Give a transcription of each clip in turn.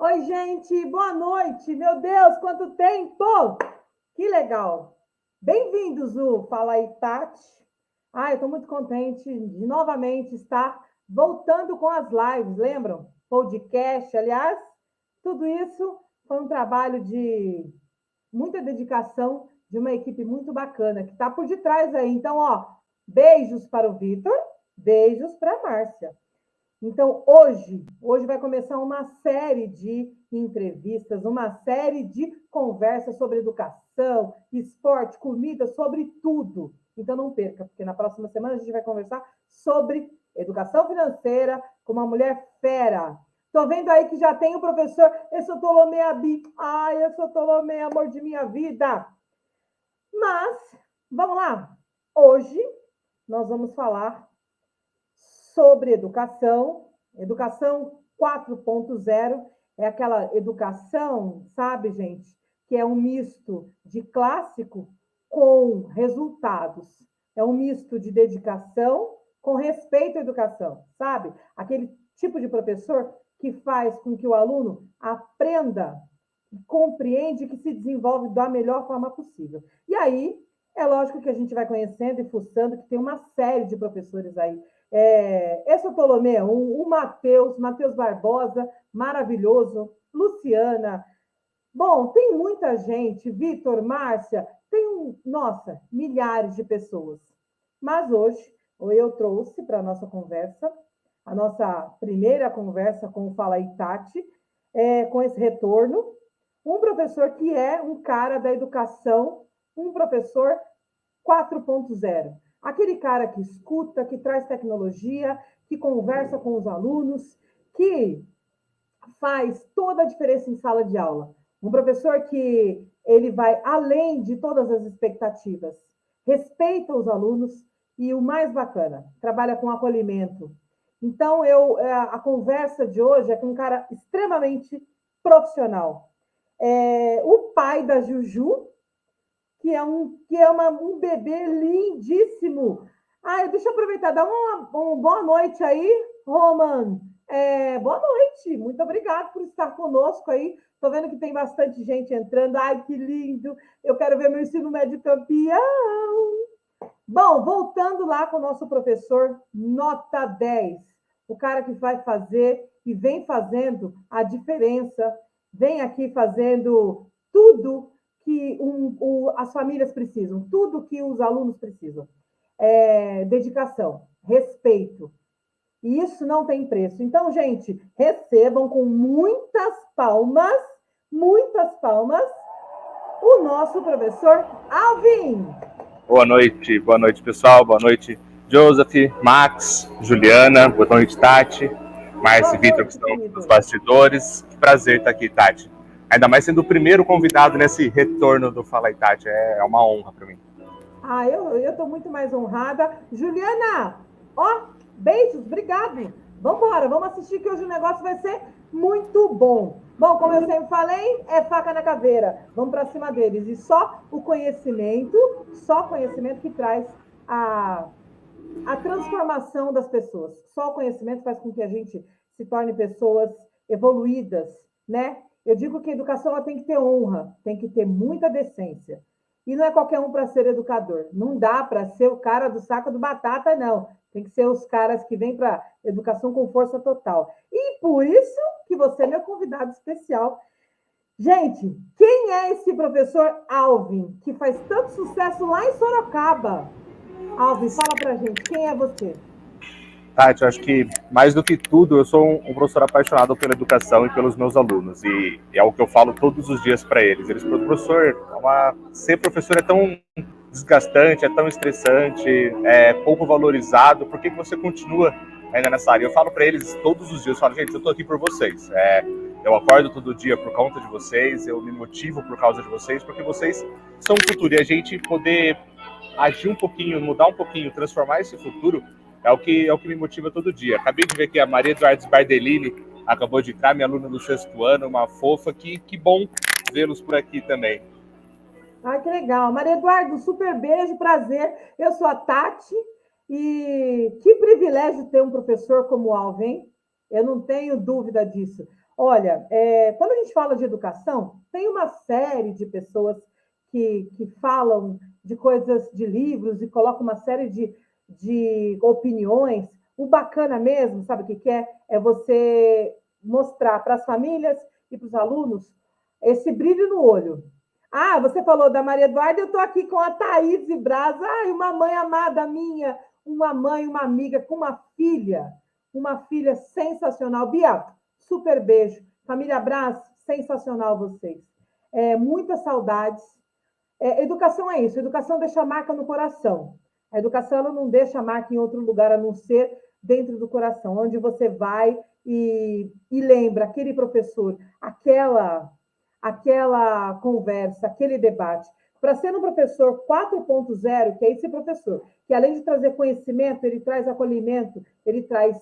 Oi, gente, boa noite. Meu Deus, quanto tempo! Que legal. Bem-vindos, o Fala aí, Tati. Eu estou muito contente de novamente estar voltando com as lives, lembram? Podcast, aliás, tudo isso foi um trabalho de muita dedicação de uma equipe muito bacana que está por detrás aí. Então, beijos para o Vitor, beijos para a Márcia. Então, hoje vai começar uma série de entrevistas, uma série de conversas sobre educação, esporte, comida, sobre tudo. Então, não perca, porque na próxima semana a gente vai conversar sobre educação financeira com uma mulher fera. Estou vendo aí que já tem o professor Essotolomé Abi. Ai, Essotolomé, amor de minha vida. Mas, vamos lá. Hoje nós vamos falar sobre educação 4.0, é aquela educação, sabe, gente, que é um misto de clássico com resultados, é um misto de dedicação com respeito à educação, sabe? Aquele tipo de professor que faz com que o aluno aprenda, compreende, que se desenvolve da melhor forma possível. E aí, é lógico que a gente vai conhecendo e fuçando, que tem uma série de professores aí. Esse é o Ptolomeu, o Matheus Barbosa, maravilhoso, Luciana. Bom, tem muita gente, Vitor, Márcia, nossa, milhares de pessoas. Mas hoje, eu trouxe para a nossa conversa, a nossa primeira conversa com o Fala Itati, com esse retorno, um professor que é um cara da educação, um professor 4.0. Aquele cara que escuta, que traz tecnologia, que conversa com os alunos, que faz toda a diferença em sala de aula. Um professor que ele vai além de todas as expectativas, respeita os alunos e o mais bacana, trabalha com acolhimento. Então, a conversa de hoje é com um cara extremamente profissional. O pai da Juju, que é um bebê lindíssimo. Deixa eu aproveitar, dá uma boa noite aí, Roman. Boa noite, muito obrigada por estar conosco aí. Estou vendo que tem bastante gente entrando. Ai, que lindo! Eu quero ver meu ensino médio campeão. Bom, voltando lá com o nosso professor, nota 10. O cara que vai fazer e vem fazendo a diferença, vem aqui fazendo tudo que as famílias precisam, tudo que os alunos precisam. Dedicação, respeito. E isso não tem preço. Então, gente, recebam com muitas palmas, o nosso professor Alvin. Boa noite, pessoal. Boa noite, Joseph, Max, Juliana, boa noite, Tati, Márcia e Vitor, que estão nos bastidores. Que prazer estar aqui, Tati. Ainda mais sendo o primeiro convidado nesse retorno do Fala aí, Tati. É uma honra para mim. Eu estou muito mais honrada. Juliana, beijos, obrigado. Vamos embora, vamos assistir que hoje o negócio vai ser muito bom. Bom, como eu sempre falei, é faca na caveira. Vamos para cima deles. E só conhecimento que traz a transformação das pessoas. Só o conhecimento faz com que a gente se torne pessoas evoluídas, né? Eu digo que a educação ela tem que ter honra, tem que ter muita decência. E não é qualquer um para ser educador. Não dá para ser o cara do saco do batata, não. Tem que ser os caras que vêm para educação com força total. E por isso que você é meu convidado especial. Gente, quem é esse professor Alvin, que faz tanto sucesso lá em Sorocaba? Alvin, fala pra gente, quem é você? Tati, eu acho que mais do que tudo, eu sou um professor apaixonado pela educação e pelos meus alunos. E é o que eu falo todos os dias para eles. Professor, ser professor é tão desgastante, é tão estressante, é pouco valorizado. Por que você continua ainda nessa área? Eu falo para eles todos os dias, eu falo, gente, eu tô aqui por vocês. Eu acordo todo dia por conta de vocês, eu me motivo por causa de vocês, porque vocês são o futuro. E a gente poder agir um pouquinho, mudar um pouquinho, transformar esse futuro, é o que me motiva todo dia. Acabei de ver que a Maria Eduardo Sbardellini acabou de entrar, minha aluna do 6º ano, uma fofa, que bom vê-los por aqui também. Que legal. Maria Eduardo, super beijo, prazer. Eu sou a Tati e que privilégio ter um professor como o Alvin, eu não tenho dúvida disso. Olha, quando a gente fala de educação, tem uma série de pessoas que falam de coisas, de livros, e colocam uma série de opiniões. O bacana mesmo, sabe o que é? É você mostrar para as famílias e para os alunos esse brilho no olho. Ah, você falou da Maria Eduarda, eu estou aqui com a Thaís Braz, uma mãe amada minha, uma mãe, uma amiga, com uma filha sensacional. Bia, super beijo. Família Braz, sensacional vocês. Muitas saudades. Educação é isso, educação deixa marca no coração. A educação ela não deixa marca em outro lugar, a não ser dentro do coração, onde você vai e lembra aquele professor, aquela conversa, aquele debate. Para ser um professor 4.0, que é esse professor, que além de trazer conhecimento, ele traz acolhimento, ele traz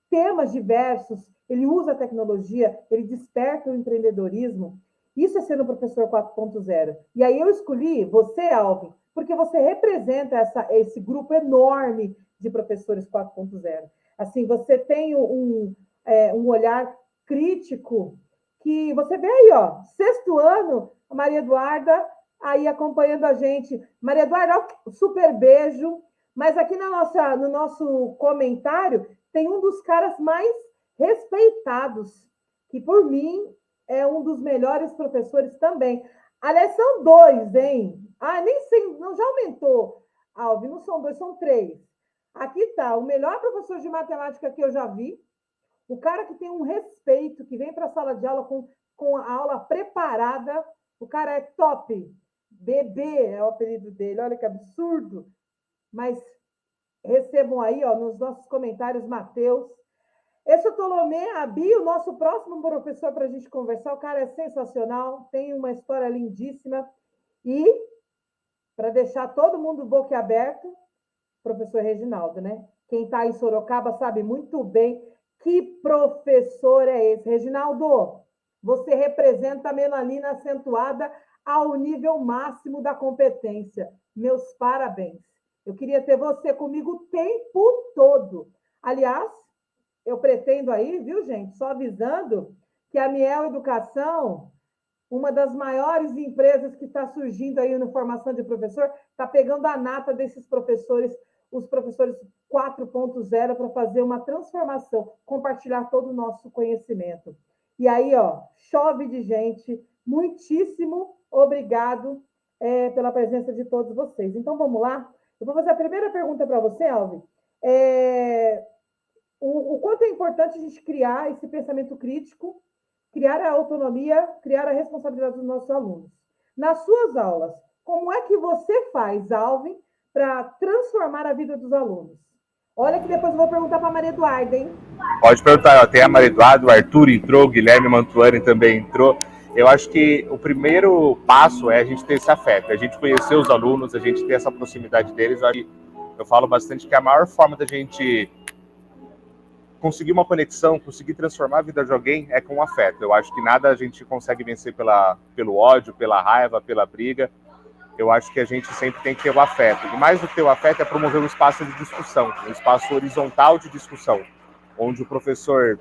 temas diversos, ele usa a tecnologia, ele desperta o empreendedorismo. Isso é ser um professor 4.0. E aí eu escolhi você, Alvin, porque você representa esse grupo enorme de professores 4.0. Assim, você tem um olhar crítico que você vê aí, ó, 6º ano, a Maria Eduarda aí acompanhando a gente. Maria Eduarda, super beijo. Mas aqui no nosso comentário tem um dos caras mais respeitados, que por mim é um dos melhores professores também. Aliás, são 2, hein? Nem sei, não, já aumentou, Alvin, não são 2, são 3. Aqui está, o melhor professor de matemática que eu já vi, o cara que tem um respeito, que vem para a sala de aula com a aula preparada, o cara é top. Bebê é o apelido dele, olha que absurdo. Mas recebam aí, ó, nos nossos comentários, Matheus. Esse é o Tolomé, a Bi, o nosso próximo professor para a gente conversar. O cara é sensacional, tem uma história lindíssima. E, para deixar todo mundo boquiaberto, professor Reginaldo, né? Quem está em Sorocaba sabe muito bem que professor é esse. Reginaldo, você representa a melanina acentuada ao nível máximo da competência. Meus parabéns. Eu queria ter você comigo o tempo todo. Aliás, eu pretendo aí, viu, gente? Só avisando que a Miel Educação, uma das maiores empresas que está surgindo aí na formação de professor, está pegando a nata desses professores, os professores 4.0, para fazer uma transformação, compartilhar todo o nosso conhecimento. E aí, ó, chove de gente. Muitíssimo obrigado pela presença de todos vocês. Então, vamos lá? Eu vou fazer a primeira pergunta para você, Alvin. O quanto é importante a gente criar esse pensamento crítico, criar a autonomia, criar a responsabilidade dos nossos alunos. Nas suas aulas, como é que você faz, Alvin, para transformar a vida dos alunos? Olha que depois eu vou perguntar para a Maria Eduarda, hein? Pode perguntar, tem a Maria Eduarda, o Arthur entrou, o Guilherme Mantuani também entrou. Eu acho que o primeiro passo é a gente ter esse afeto, a gente conhecer os alunos, a gente ter essa proximidade deles. Eu falo bastante que a maior forma da gente conseguir uma conexão, conseguir transformar a vida de alguém é com o afeto. Eu acho que nada a gente consegue vencer pelo ódio, pela raiva, pela briga. Eu acho que a gente sempre tem que ter o afeto. E mais do que o afeto é promover um espaço de discussão, um espaço horizontal de discussão, onde o professor,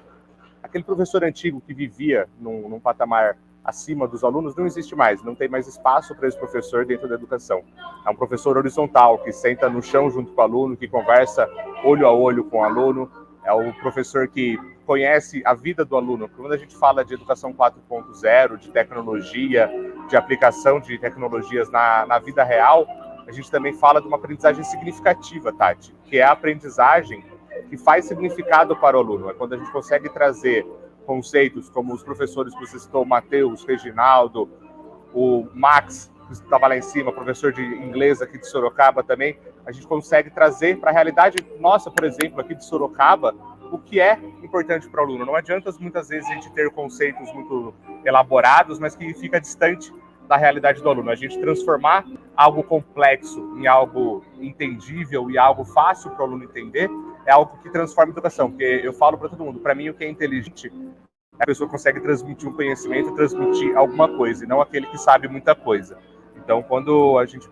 aquele professor antigo que vivia num patamar acima dos alunos, não existe mais, não tem mais espaço para esse professor dentro da educação. É um professor horizontal, que senta no chão junto com o aluno, que conversa olho a olho com o aluno, é o professor que conhece a vida do aluno. Quando a gente fala de educação 4.0, de tecnologia, de aplicação de tecnologias na vida real, a gente também fala de uma aprendizagem significativa, Tati, que é a aprendizagem que faz significado para o aluno. É quando a gente consegue trazer conceitos como os professores que você citou, o Matheus, Reginaldo, o Max, que estava lá em cima, professor de inglês aqui de Sorocaba também, a gente consegue trazer para a realidade nossa, por exemplo, aqui de Sorocaba, o que é importante para o aluno. Não adianta muitas vezes a gente ter conceitos muito elaborados, mas que fica distante da realidade do aluno. A gente transformar algo complexo em algo entendível e algo fácil para o aluno entender é algo que transforma a educação. Porque eu falo para todo mundo, para mim o que é inteligente é a pessoa que consegue transmitir um conhecimento, transmitir alguma coisa, e não aquele que sabe muita coisa. Então, quando a gente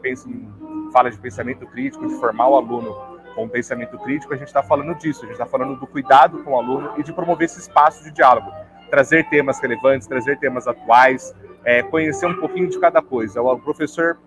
fala de pensamento crítico, de formar o aluno com o pensamento crítico, a gente está falando disso, a gente está falando do cuidado com o aluno e de promover esse espaço de diálogo, trazer temas relevantes, trazer temas atuais, conhecer um pouquinho de cada coisa. O professor,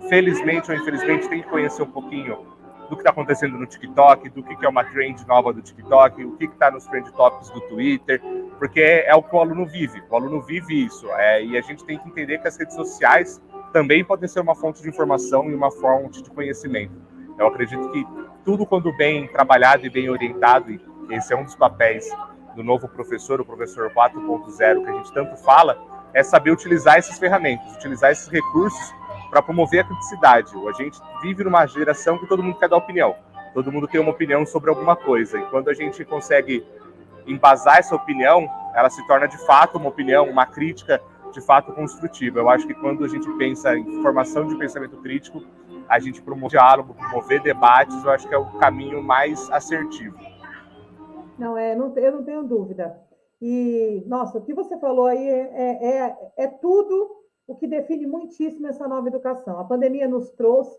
felizmente ou infelizmente, tem que conhecer um pouquinho do que está acontecendo no TikTok, do que é uma trend nova do TikTok, o que está nos trend topics do Twitter, porque é o que o aluno vive isso, e a gente tem que entender que as redes sociais também podem ser uma fonte de informação e uma fonte de conhecimento. Eu acredito que tudo, quando bem trabalhado e bem orientado, e esse é um dos papéis do novo professor, o professor 4.0, que a gente tanto fala, é saber utilizar essas ferramentas, utilizar esses recursos para promover a criticidade. A gente vive numa geração que todo mundo quer dar opinião, todo mundo tem uma opinião sobre alguma coisa, e quando a gente consegue embasar essa opinião, ela se torna de fato uma opinião, uma crítica de fato construtiva. Eu acho que quando a gente pensa em formação de pensamento crítico, a gente promove diálogo, promover debates, eu acho que é o caminho mais assertivo. Não, eu não tenho dúvida. E, nossa, o que você falou aí é tudo o que define muitíssimo essa nova educação. A pandemia nos trouxe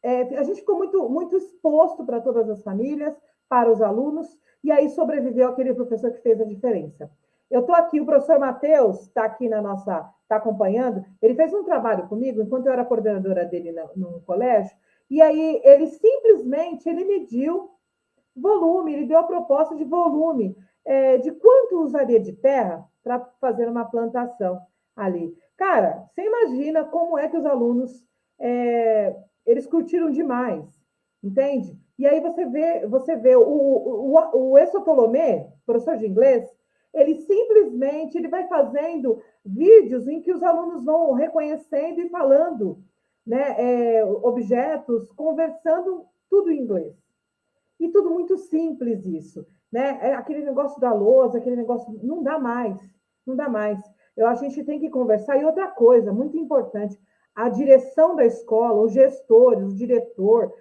a gente ficou muito exposto para todas as famílias, para os alunos, e aí sobreviveu aquele professor que fez a diferença. Eu estou aqui, o professor Matheus está aqui está acompanhando, ele fez um trabalho comigo, enquanto eu era coordenadora dele no colégio, e aí ele mediu volume, ele deu a proposta de volume, de quanto usaria de terra para fazer uma plantação ali. Cara, você imagina como é que os alunos, eles curtiram demais, entende? E aí você vê o Essotolomé, professor de inglês, ele vai fazendo vídeos em que os alunos vão reconhecendo e falando, né, objetos, conversando tudo em inglês. E tudo muito simples isso, né? Aquele negócio da lousa, aquele negócio, não dá mais, não dá mais. A gente tem que conversar. E outra coisa, muito importante, a direção da escola, os gestores, o diretor,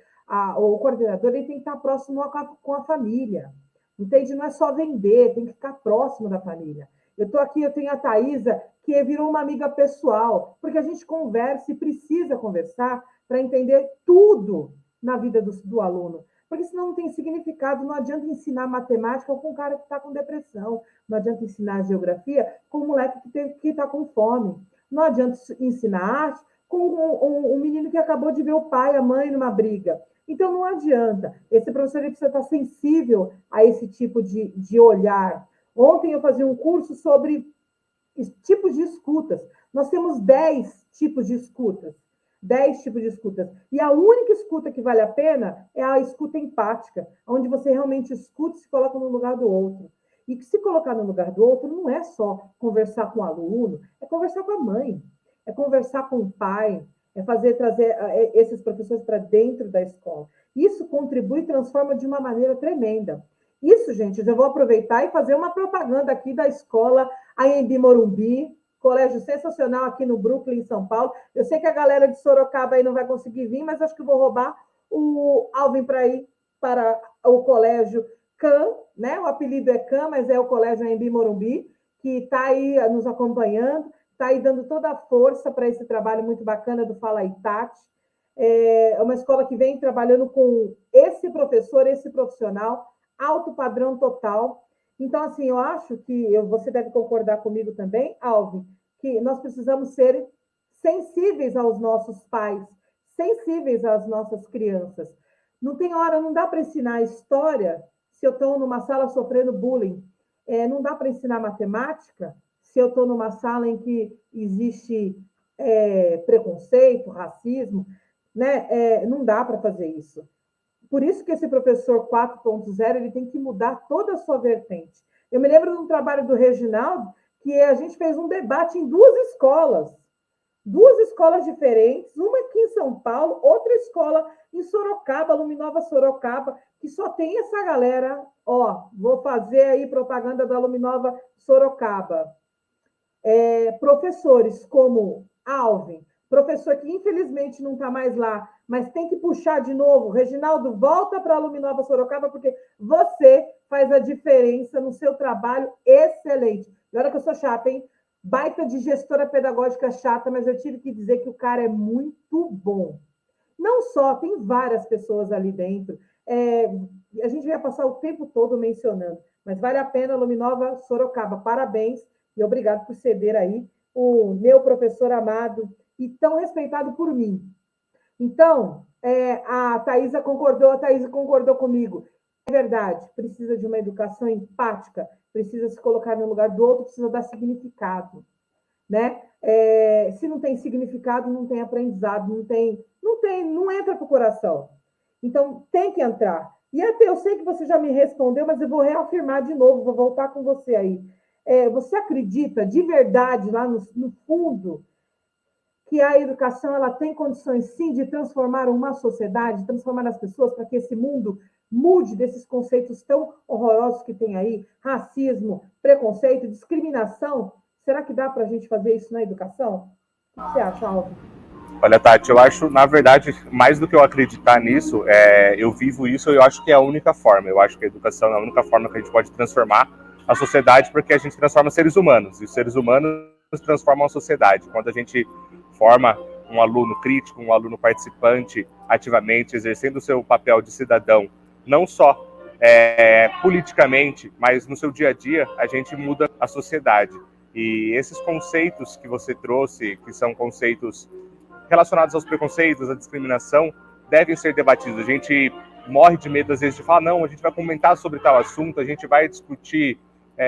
o coordenador, ele tem que estar próximo com a família. Entende? Não é só vender, tem que ficar próximo da família. Eu estou aqui, eu tenho a Thaisa, que virou uma amiga pessoal, porque a gente conversa e precisa conversar para entender tudo na vida do aluno. Porque senão não tem significado, não adianta ensinar matemática com um cara que está com depressão, não adianta ensinar geografia com um moleque que está com fome, não adianta ensinar arte com um menino que acabou de ver o pai e a mãe numa briga. Então, não adianta. Esse professor ele precisa estar sensível a esse tipo de olhar. Ontem eu fazia um curso sobre tipos de escutas. Nós temos 10 tipos de escutas. 10 tipos de escutas. E a única escuta que vale a pena é a escuta empática, onde você realmente escuta e se coloca no lugar do outro. E se colocar no lugar do outro não é só conversar com o aluno, é conversar com a mãe, é conversar com o pai, é trazer esses professores para dentro da escola. Isso contribui e transforma de uma maneira tremenda. Isso, gente, eu vou aproveitar e fazer uma propaganda aqui da escola Anhembi Morumbi, colégio sensacional aqui no Brooklyn, em São Paulo. Eu sei que a galera de Sorocaba aí não vai conseguir vir, mas acho que eu vou roubar o Alvin para ir para o colégio CAM, né? O apelido é CAM, mas é o colégio Anhembi Morumbi, que está aí nos acompanhando, está aí dando toda a força para esse trabalho muito bacana do Fala Itati. É uma escola que vem trabalhando com esse professor, esse profissional, alto padrão total. Então, assim, eu acho que você deve concordar comigo também, Alvin, que nós precisamos ser sensíveis aos nossos pais, sensíveis às nossas crianças. Não tem hora, não dá para ensinar história se eu estou numa sala sofrendo bullying. Não dá para ensinar matemática se eu estou numa sala em que existe preconceito, racismo, né? Não dá para fazer isso. Por isso que esse professor 4.0 ele tem que mudar toda a sua vertente. Eu me lembro de um trabalho do Reginaldo que a gente fez um debate em duas escolas diferentes, uma aqui em São Paulo, outra escola em Sorocaba, Luminova Sorocaba, que só tem essa galera, vou fazer aí propaganda da Luminova Sorocaba. Professores como Alvin, professor que infelizmente não está mais lá, mas tem que puxar de novo. Reginaldo, volta para a Luminova Sorocaba, porque você faz a diferença no seu trabalho excelente. E olha que eu sou chata, hein? Baita de gestora pedagógica chata, mas eu tive que dizer que o cara é muito bom. Não só, tem várias pessoas ali dentro. A gente vai passar o tempo todo mencionando, mas vale a pena, Luminova Sorocaba, parabéns e obrigado por ceder aí o meu professor amado e tão respeitado por mim. Então, a Thaisa concordou comigo. É verdade, precisa de uma educação empática, precisa se colocar no lugar do outro, precisa dar significado, né? Se não tem significado, não tem aprendizado, não entra para o coração. Então, tem que entrar. E até eu sei que você já me respondeu, mas eu vou reafirmar de novo, vou voltar com você aí. Você acredita de verdade, lá no fundo, que a educação ela tem condições, sim, de transformar uma sociedade, transformar as pessoas para que esse mundo mude desses conceitos tão horrorosos que tem aí, racismo, preconceito, discriminação? Será que dá para a gente fazer isso na educação? O que você acha, Alvin? Olha, Tati, eu acho, na verdade, mais do que eu acreditar nisso, eu vivo isso e eu acho que é a única forma. Eu acho que a educação é a única forma que a gente pode transformar a sociedade, porque a gente transforma seres humanos, e os seres humanos transformam a sociedade. Quando a gente forma um aluno crítico, um aluno participante, ativamente, exercendo o seu papel de cidadão, não só politicamente, mas no seu dia a dia, a gente muda a sociedade. E esses conceitos que você trouxe, que são conceitos relacionados aos preconceitos, à discriminação, devem ser debatidos. A gente morre de medo, às vezes, de falar, não, a gente vai comentar sobre tal assunto, a gente vai discutir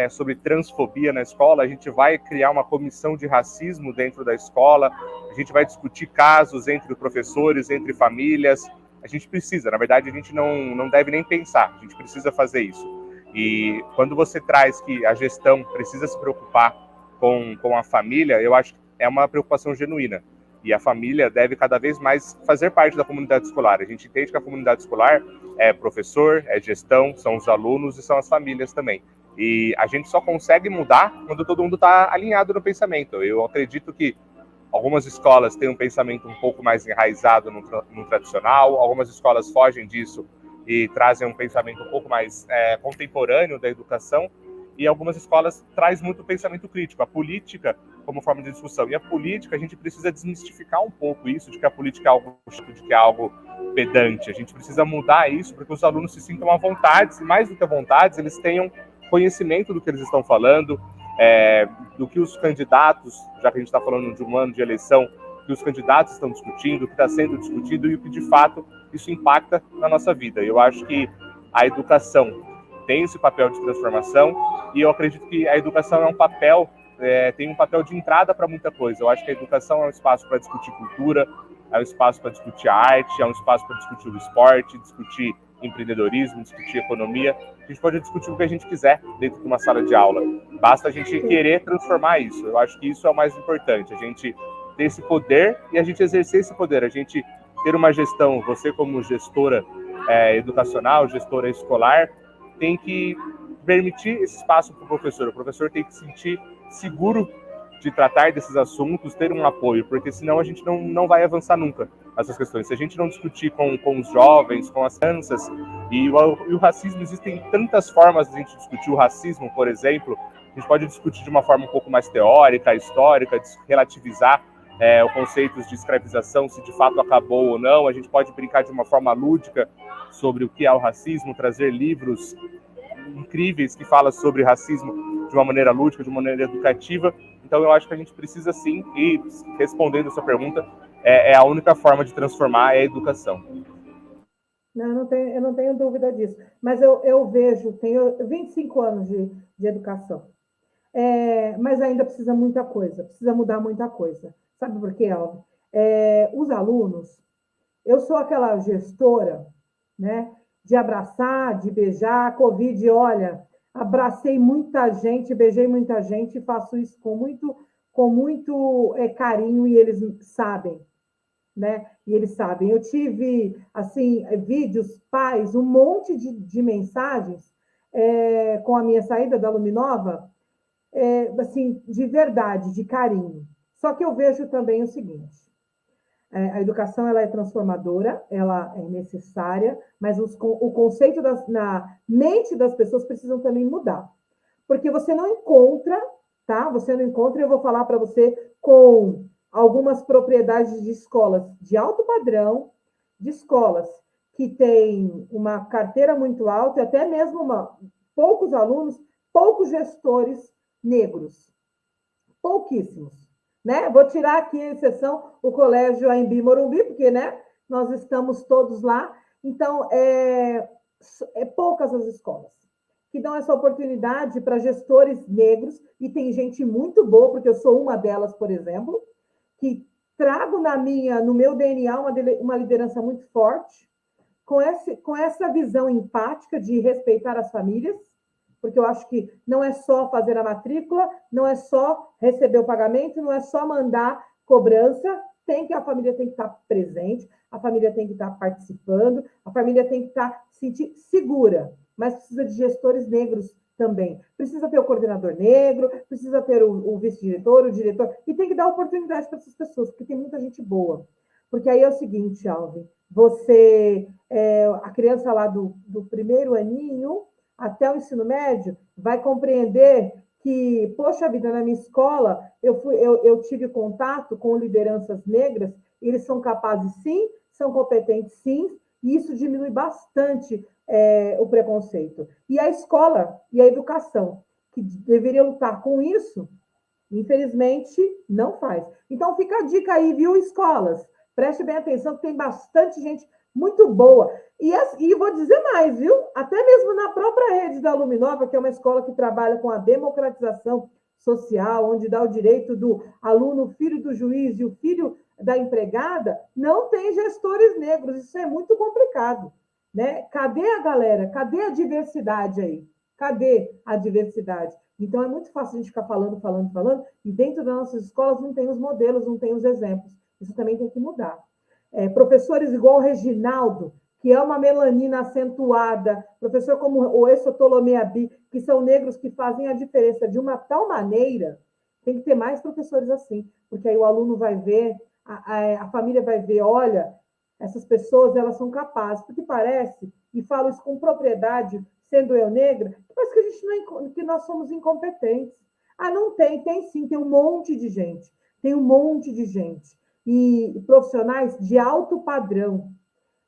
sobre transfobia na escola, a gente vai criar uma comissão de racismo dentro da escola, a gente vai discutir casos entre professores, entre famílias. A gente precisa, na verdade, a gente não deve nem pensar, a gente precisa fazer isso. E quando você traz que a gestão precisa se preocupar com a família, eu acho que é uma preocupação genuína. E a família deve cada vez mais fazer parte da comunidade escolar. A gente entende que a comunidade escolar é professor, é gestão, são os alunos e são as famílias também. E a gente só consegue mudar quando todo mundo está alinhado no pensamento. Eu acredito que algumas escolas têm um pensamento um pouco mais enraizado no tradicional, algumas escolas fogem disso e trazem um pensamento um pouco mais contemporâneo da educação, e algumas escolas trazem muito pensamento crítico, a política como forma de discussão. E a política, a gente precisa desmistificar um pouco isso, de que a política é algo chato, de que é algo pedante. A gente precisa mudar isso para que os alunos se sintam à vontade, e mais do que à vontade, eles tenham conhecimento do que eles estão falando, do que os candidatos, já que a gente está falando de um ano de eleição, que os candidatos estão discutindo, o que está sendo discutido e o que de fato isso impacta na nossa vida. Eu acho que a educação tem esse papel de transformação, e eu acredito que a educação tem um papel de entrada para muita coisa. Eu acho que a educação é um espaço para discutir cultura, é um espaço para discutir a arte, é um espaço para discutir o esporte, discutir empreendedorismo, discutir economia. A gente pode discutir o que a gente quiser dentro de uma sala de aula. Basta a gente querer transformar isso. Eu acho que isso é o mais importante, a gente ter esse poder e a gente exercer esse poder, a gente ter uma gestão, você como gestora educacional, gestora escolar, tem que permitir esse espaço para o professor tem que se sentir seguro de tratar desses assuntos, ter um apoio, porque senão a gente não vai avançar nunca essas questões. Se a gente não discutir com os jovens, com as crianças, e o racismo, existem tantas formas de a gente discutir o racismo, por exemplo, a gente pode discutir de uma forma um pouco mais teórica, histórica, relativizar o conceito de escravização, se de fato acabou ou não, a gente pode brincar de uma forma lúdica sobre o que é o racismo, trazer livros incríveis que falam sobre racismo de uma maneira lúdica, de uma maneira educativa. Então eu acho que a gente precisa sim, e respondendo a sua pergunta, é a única forma de transformar a educação. Eu não tenho dúvida disso, mas eu vejo, tenho 25 anos de educação, mas ainda precisa muita coisa, precisa mudar muita coisa. Sabe por quê, Alvin? Os alunos, eu sou aquela gestora, né, de abraçar, de beijar. Covid, olha, abracei muita gente, beijei muita gente, e faço isso com muito carinho, e eles sabem, né? E eles sabem. Eu tive, assim, vídeos, pais, um monte de mensagens com a minha saída da Luminova, assim, de verdade, de carinho. Só que eu vejo também o seguinte: a educação ela é transformadora, ela é necessária, mas o conceito na mente das pessoas precisam também mudar. Porque você não encontra, tá? Você não encontra, eu vou falar para você, com algumas propriedades de escolas de alto padrão, de escolas que têm uma carteira muito alta e até mesmo poucos alunos, poucos gestores negros, pouquíssimos, né? Vou tirar aqui a exceção o Colégio Anhembi Morumbi, porque, né, nós estamos todos lá, então é poucas as escolas que dão essa oportunidade para gestores negros, e tem gente muito boa, porque eu sou uma delas, por exemplo, que trago no meu DNA uma liderança muito forte, com essa visão empática de respeitar as famílias, porque eu acho que não é só fazer a matrícula, não é só receber o pagamento, não é só mandar cobrança, a família tem que estar presente, a família tem que estar participando, a família tem que estar se sentir segura, mas precisa de gestores negros também. Precisa ter o coordenador negro, precisa ter o vice-diretor, o diretor, e tem que dar oportunidade para essas pessoas, porque tem muita gente boa. Porque aí é o seguinte, Alvin, a criança lá do primeiro aninho até o ensino médio vai compreender que, poxa vida, na minha escola eu tive contato com lideranças negras, eles são capazes sim, são competentes sim, e isso diminui bastante o preconceito. E a escola e a educação, que deveria lutar com isso, infelizmente, não faz. Então, fica a dica aí, viu, escolas? Preste bem atenção, que tem bastante gente muito boa. E vou dizer mais, viu? Até mesmo na própria rede da Luminova, que é uma escola que trabalha com a democratização social, onde dá o direito do aluno, filho do juiz e o filho da empregada, não tem gestores negros. Isso é muito complicado, né? Cadê a galera? Cadê a diversidade aí? Cadê a diversidade? Então, é muito fácil a gente ficar falando, e dentro das nossas escolas não tem os modelos, não tem os exemplos. Isso também tem que mudar. Professores igual o Reginaldo, que é uma melanina acentuada, professor como o Essotolomé Abi, que são negros que fazem a diferença de uma tal maneira, tem que ter mais professores assim, porque aí o aluno vai ver, a família vai ver, olha, essas pessoas, elas são capazes, porque parece, e falo isso com propriedade, sendo eu negra, parece que a gente que nós somos incompetentes. Não tem, tem sim, tem um monte de gente, e profissionais de alto padrão,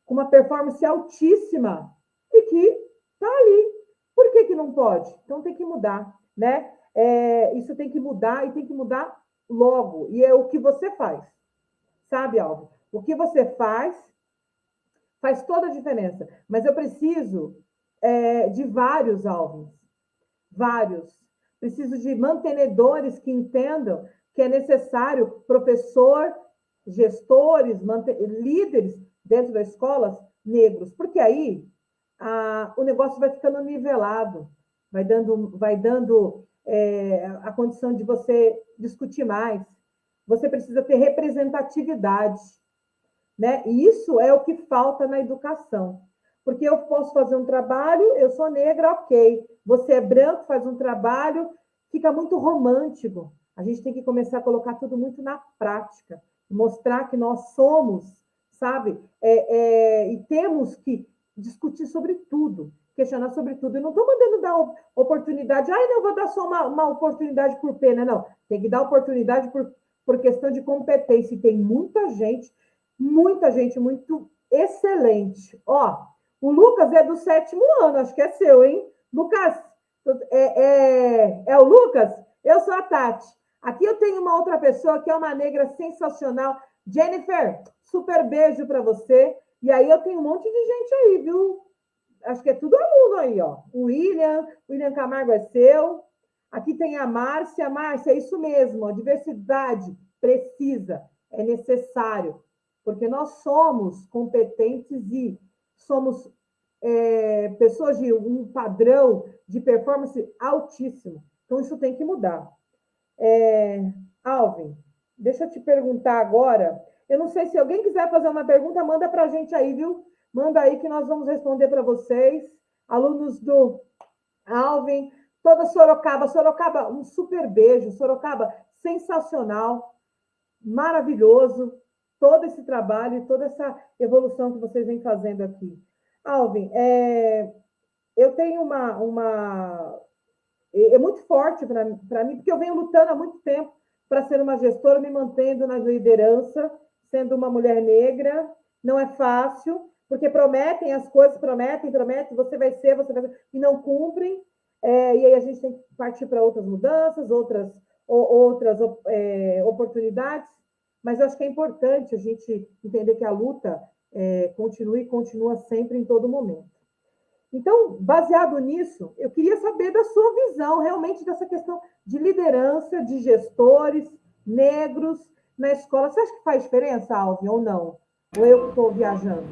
com uma performance altíssima, e que está ali. Por que não pode? Então tem que mudar, né? Isso tem que mudar, e tem que mudar logo. E é o que você faz, sabe, Alvo? O que você faz toda a diferença. Mas eu preciso de vários alvos, vários. Preciso de mantenedores que entendam que é necessário professor, gestores, líderes dentro das escolas negros, porque aí o negócio vai ficando nivelado, vai dando a condição de você discutir mais. Você precisa ter representatividade, né? E isso é o que falta na educação. Porque eu posso fazer um trabalho, eu sou negra, ok. Você é branco, faz um trabalho, fica muito romântico. A gente tem que começar a colocar tudo muito na prática, mostrar que nós somos, sabe? E temos que discutir sobre tudo, questionar sobre tudo. Eu não estou mandando dar oportunidade, não vou dar só uma oportunidade por pena, não. Tem que dar oportunidade por questão de competência. E tem muita gente muito excelente. O Lucas é do 7º ano, acho que é seu, hein? Lucas, é o Lucas? Eu sou a Tati. Aqui eu tenho uma outra pessoa que é uma negra sensacional. Jennifer, super beijo para você. E aí eu tenho um monte de gente aí, viu? Acho que é tudo aluno aí, ó. O William Camargo é seu. Aqui tem a Márcia. Márcia, é isso mesmo, a diversidade precisa, é necessário, porque nós somos competentes e somos pessoas de um padrão de performance altíssimo. Então, isso tem que mudar. Alvin, deixa eu te perguntar agora. Eu não sei se alguém quiser fazer uma pergunta, manda para a gente aí, viu? Manda aí que nós vamos responder para vocês. Alunos do Alvin, toda Sorocaba. Sorocaba, um super beijo. Sorocaba, sensacional, maravilhoso. Todo esse trabalho e toda essa evolução que vocês vêm fazendo aqui. Alvin, eu tenho é muito forte para mim, porque eu venho lutando há muito tempo para ser uma gestora, me mantendo na liderança, sendo uma mulher negra, não é fácil, porque prometem as coisas, prometem, você vai ser, e não cumprem, e aí a gente tem que partir para outras mudanças, outras oportunidades, mas eu acho que é importante a gente entender que a luta continua sempre, em todo momento. Então, baseado nisso, eu queria saber da sua visão, realmente, dessa questão de liderança, de gestores negros na escola. Você acha que faz diferença, Alvin, ou não? Ou eu que estou viajando?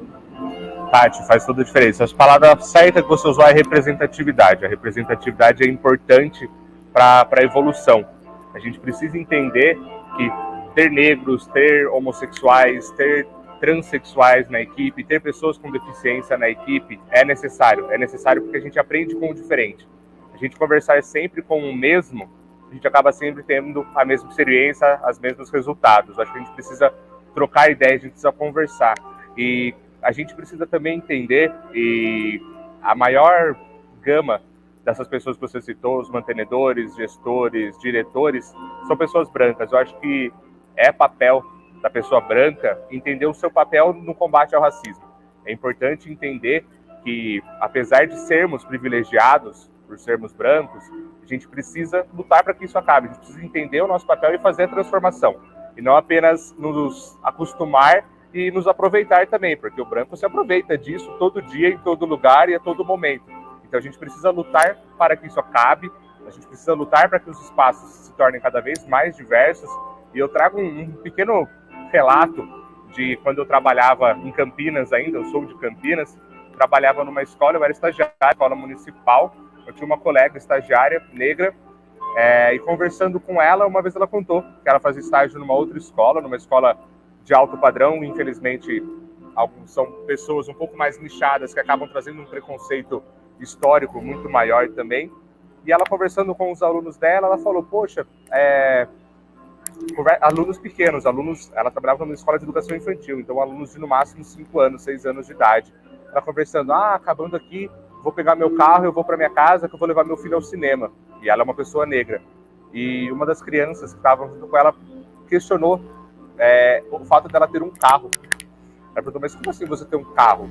Tati, faz toda a diferença. A palavra certa que você usou é representatividade. A representatividade é importante para a evolução. A gente precisa entender que ter negros, ter homossexuais, ter transexuais na equipe, ter pessoas com deficiência na equipe é necessário. É necessário porque a gente aprende com o diferente. A gente conversar sempre com o mesmo, a gente acaba sempre tendo a mesma experiência, os mesmos resultados. Acho que a gente precisa trocar ideias, a gente precisa conversar. E a gente precisa também entender e a maior gama dessas pessoas que você citou, os mantenedores, gestores, diretores, são pessoas brancas. Eu acho que é papel da pessoa branca entender o seu papel no combate ao racismo. É importante entender que, apesar de sermos privilegiados por sermos brancos, a gente precisa lutar para que isso acabe. A gente precisa entender o nosso papel e fazer a transformação. E não apenas nos acostumar e nos aproveitar também, porque o branco se aproveita disso todo dia, em todo lugar e a todo momento. Então a gente precisa lutar para que isso acabe, a gente precisa lutar para que os espaços se tornem cada vez mais diversos. E eu trago um pequeno relato de quando eu trabalhava em Campinas ainda, eu sou de Campinas, trabalhava numa escola, eu era estagiário, escola municipal, eu tinha uma colega estagiária negra, e conversando com ela, uma vez ela contou que ela fazia estágio numa outra escola, numa escola de alto padrão. Infelizmente, são pessoas um pouco mais nichadas que acabam trazendo um preconceito histórico muito maior também. E ela conversando com os alunos dela, ela falou, poxa, alunos pequenos, ela trabalhava numa escola de educação infantil, então alunos de no máximo 5 anos, 6 anos de idade. Ela conversando, acabando aqui, vou pegar meu carro, eu vou para minha casa, que eu vou levar meu filho ao cinema. E ela é uma pessoa negra. E uma das crianças que estavam junto com ela questionou o fato dela ter um carro. Ela perguntou, mas como assim você tem um carro?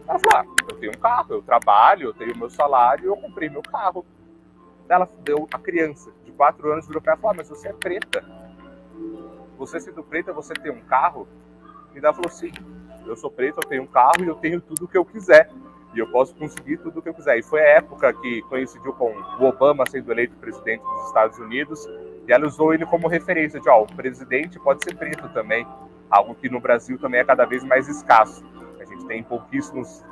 Ela falou, eu tenho um carro, eu trabalho, eu tenho meu salário, eu comprei meu carro. Ela deu, a criança de 4 anos virou para ela e falou, mas você é preta. Você sendo preta, você tem um carro? E ela falou, sim, eu sou preta, eu tenho um carro e eu tenho tudo o que eu quiser. E eu posso conseguir tudo o que eu quiser. E foi a época que coincidiu com o Obama sendo eleito presidente dos Estados Unidos, e ela usou ele como referência de, o presidente pode ser preto também, algo que no Brasil também é cada vez mais escasso. A gente tem pouquíssimos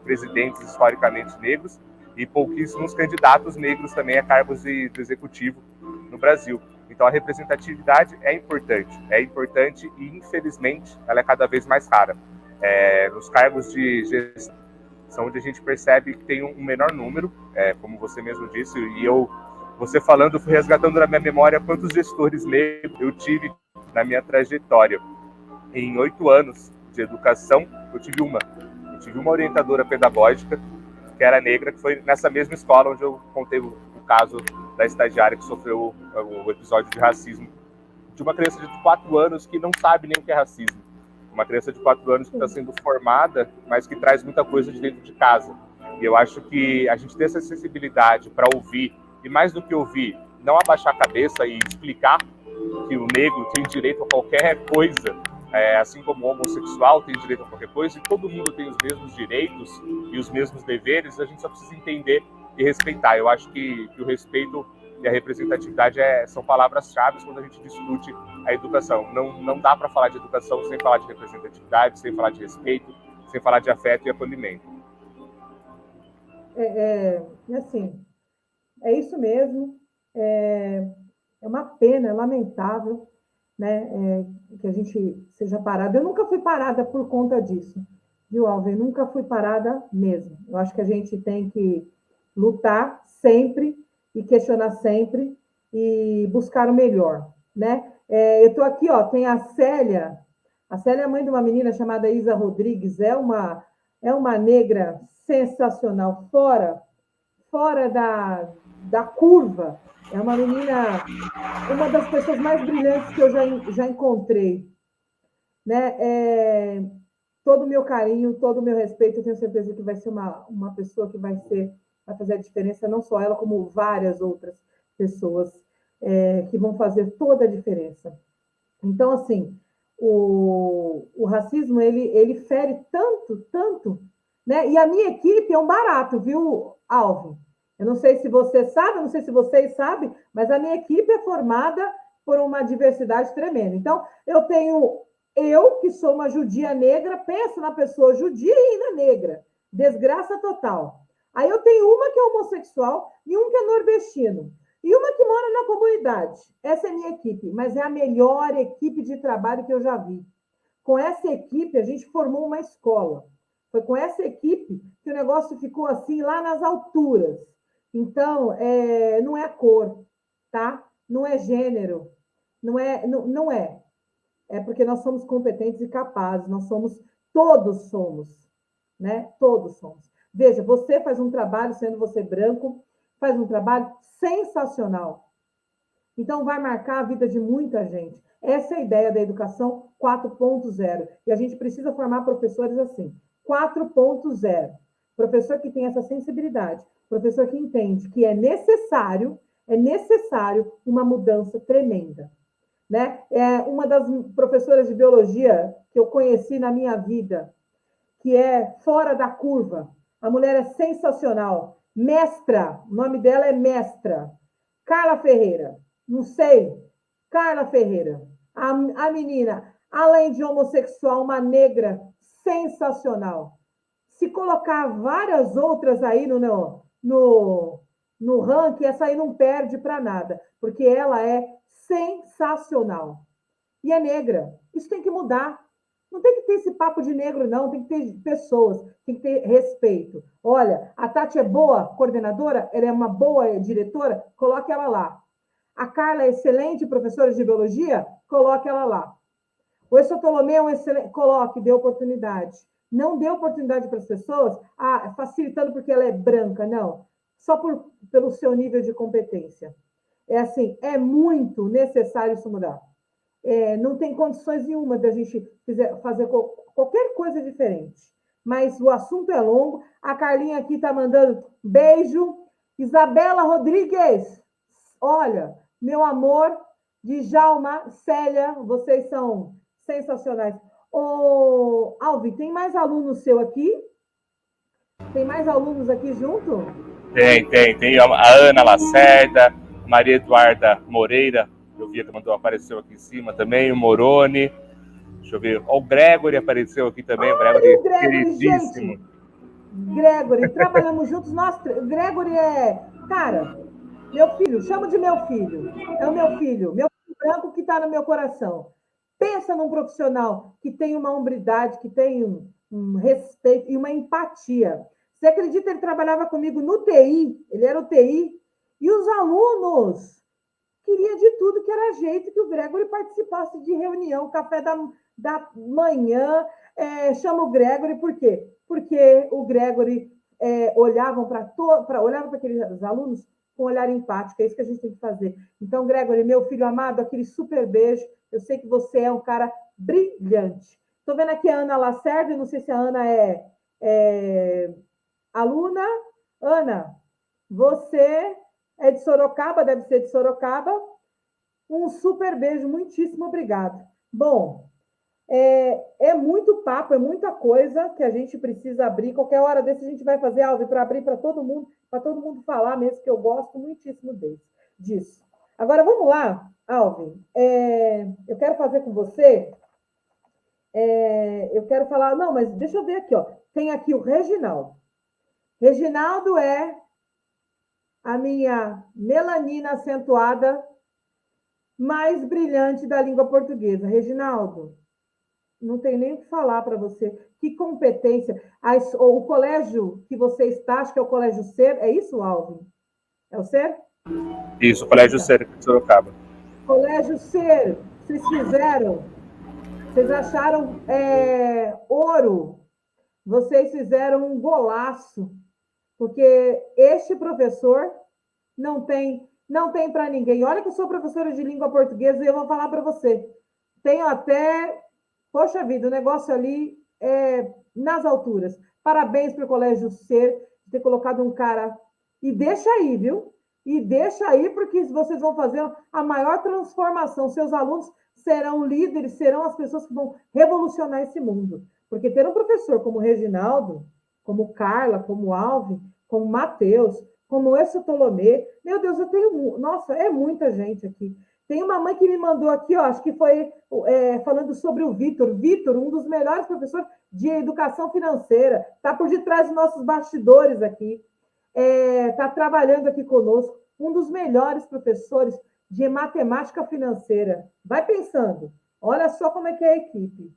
presidentes historicamente negros e pouquíssimos candidatos negros também a cargos do executivo no Brasil. Então a representatividade é importante e infelizmente ela é cada vez mais rara. Nos cargos de gestão, onde a gente percebe que tem um menor número, como você mesmo disse, e você falando, fui resgatando na minha memória quantos gestores negros eu tive na minha trajetória. Em 8 anos de educação, eu tive uma orientadora pedagógica que era negra, que foi nessa mesma escola onde eu contei o caso da estagiária que sofreu o episódio de racismo, de uma criança de 4 anos que não sabe nem o que é racismo. Uma criança de 4 anos que está sendo formada, mas que traz muita coisa de dentro de casa. E eu acho que a gente tem essa sensibilidade para ouvir, e mais do que ouvir, não abaixar a cabeça e explicar que o negro tem direito a qualquer coisa, assim como o homossexual tem direito a qualquer coisa, e todo mundo tem os mesmos direitos e os mesmos deveres, a gente só precisa entender e respeitar. Eu acho que o respeito e a representatividade são palavras-chave quando a gente discute a educação. Não dá para falar de educação sem falar de representatividade, sem falar de respeito, sem falar de afeto e acolhimento. Assim, é isso mesmo. É uma pena, é lamentável, né, que a gente seja parada. Eu nunca fui parada por conta disso, viu, Alvin? Nunca fui parada mesmo. Eu acho que a gente tem que lutar sempre e questionar sempre e buscar o melhor, né? Eu estou aqui, tem a Célia. A Célia é mãe de uma menina chamada Isa Rodrigues, é uma negra sensacional, fora da curva. É uma menina, uma das pessoas mais brilhantes que eu já encontrei, né? todo o meu carinho, todo o meu respeito. Eu tenho certeza que vai ser uma pessoa que vai fazer a diferença, não só ela, como várias outras pessoas que vão fazer toda a diferença. Então, assim, o racismo, ele fere tanto, né? E a minha equipe é um barato, viu, Alvin? Eu não sei se você sabe, eu não sei se vocês sabem, mas a minha equipe é formada por uma diversidade tremenda. Então, eu, que sou uma judia negra, penso na pessoa judia e ainda negra. Desgraça total. Aí eu tenho uma que é homossexual e um que é nordestino. E uma que mora na comunidade. Essa é a minha equipe, mas é a melhor equipe de trabalho que eu já vi. Com essa equipe, a gente formou uma escola. Foi com essa equipe que o negócio ficou assim, lá nas alturas. Então, não é cor, tá? Não é gênero. Não é. É porque nós somos competentes e capazes. Todos somos, né? Todos somos. Veja, você faz um trabalho, sendo você branco, faz um trabalho sensacional. Então, vai marcar a vida de muita gente. Essa é a ideia da educação 4.0. E a gente precisa formar professores assim. 4.0. Professor que tem essa sensibilidade. Professor que entende que é necessário uma mudança tremenda. Né? Uma das professoras de biologia que eu conheci na minha vida, que é fora da curva. A mulher é sensacional. Mestra, o nome dela é Mestra. Carla Ferreira. Não sei. Carla Ferreira. A menina, além de homossexual, uma negra sensacional. Se colocar várias outras aí no ranking, essa aí não perde para nada, porque ela é sensacional. E é negra. Isso tem que mudar. Não tem que ter esse papo de negro, não. Tem que ter pessoas, tem que ter respeito. Olha, a Tati é boa coordenadora, ela é uma boa diretora, coloque ela lá. A Carla é excelente professora de biologia, coloque ela lá. O Essotolomeu é um excelente, coloque, dê oportunidade. Não dê oportunidade para as pessoas, facilitando porque ela é branca, não. Só pelo seu nível de competência. É assim, é muito necessário isso mudar. Não tem condições nenhuma da gente fazer qualquer coisa diferente. Mas o assunto é longo. A Carlinha aqui está mandando beijo. Isabela Rodrigues, olha, meu amor, Djalma, Célia, vocês são sensacionais. Ô, Alvin, tem mais aluno seu aqui? Tem mais alunos aqui junto? Tem a Ana Lacerda, Maria Eduarda Moreira, eu vi que apareceu aqui em cima também, o Moroni, deixa eu ver, o Gregory apareceu aqui também, o Gregory queridíssimo. Gente, Gregory, trabalhamos juntos, o Gregory cara, meu filho, chamo de meu filho, é o meu filho branco que está no meu coração. Pensa num profissional que tem uma hombridade, que tem um respeito e uma empatia. Você acredita que ele trabalhava comigo no TI? Ele era o TI. E os alunos queriam de tudo que era jeito que o Gregory participasse de reunião, café da manhã. Chama o Gregory, por quê? Porque o Gregory olhava para aqueles alunos com um olhar empático. É isso que a gente tem que fazer. Então, Gregory, meu filho amado, aquele super beijo. Eu sei que você é um cara brilhante. Estou vendo aqui a Ana Lacerda, não sei se a Ana é aluna. Ana, você é de Sorocaba, deve ser de Sorocaba. Um super beijo, muitíssimo obrigado. Bom, é muito papo, é muita coisa que a gente precisa abrir. Qualquer hora desse a gente vai fazer, Alvin, para abrir para todo mundo falar mesmo, que eu gosto muitíssimo disso. Agora, vamos lá, Alvin. Eu quero fazer com você... eu quero falar... Não, mas deixa eu ver aqui, ó. Tem aqui o Reginaldo. Reginaldo é a minha melanina acentuada mais brilhante da língua portuguesa. Reginaldo, não tem nem o que falar para você. Que competência. O colégio que você está, acho que é o Colégio Ser, é isso, Alvin? É o Ser? Isso, o Colégio Ser de Sorocaba. Colégio Ser, vocês acharam ouro. Vocês fizeram um golaço, porque este professor não tem para ninguém. Olha que eu sou professora de língua portuguesa e eu vou falar para você. Tenho até... Poxa vida, o negócio ali nas alturas. Parabéns para o Colégio Ser, de ter colocado um cara. E deixa aí, viu? E deixa aí, porque vocês vão fazer a maior transformação. Seus alunos serão líderes, serão as pessoas que vão revolucionar esse mundo. Porque ter um professor como Reginaldo, como Carla, como Alvin, como Matheus, como esse Tolomê, meu Deus, eu tenho... Nossa, é muita gente aqui. Tem uma mãe que me mandou aqui, ó, acho que foi falando sobre o Vitor. Vitor, um dos melhores professores de educação financeira, está por detrás dos nossos bastidores aqui, está trabalhando aqui conosco, um dos melhores professores de matemática financeira. Vai pensando, olha só como é que é a equipe.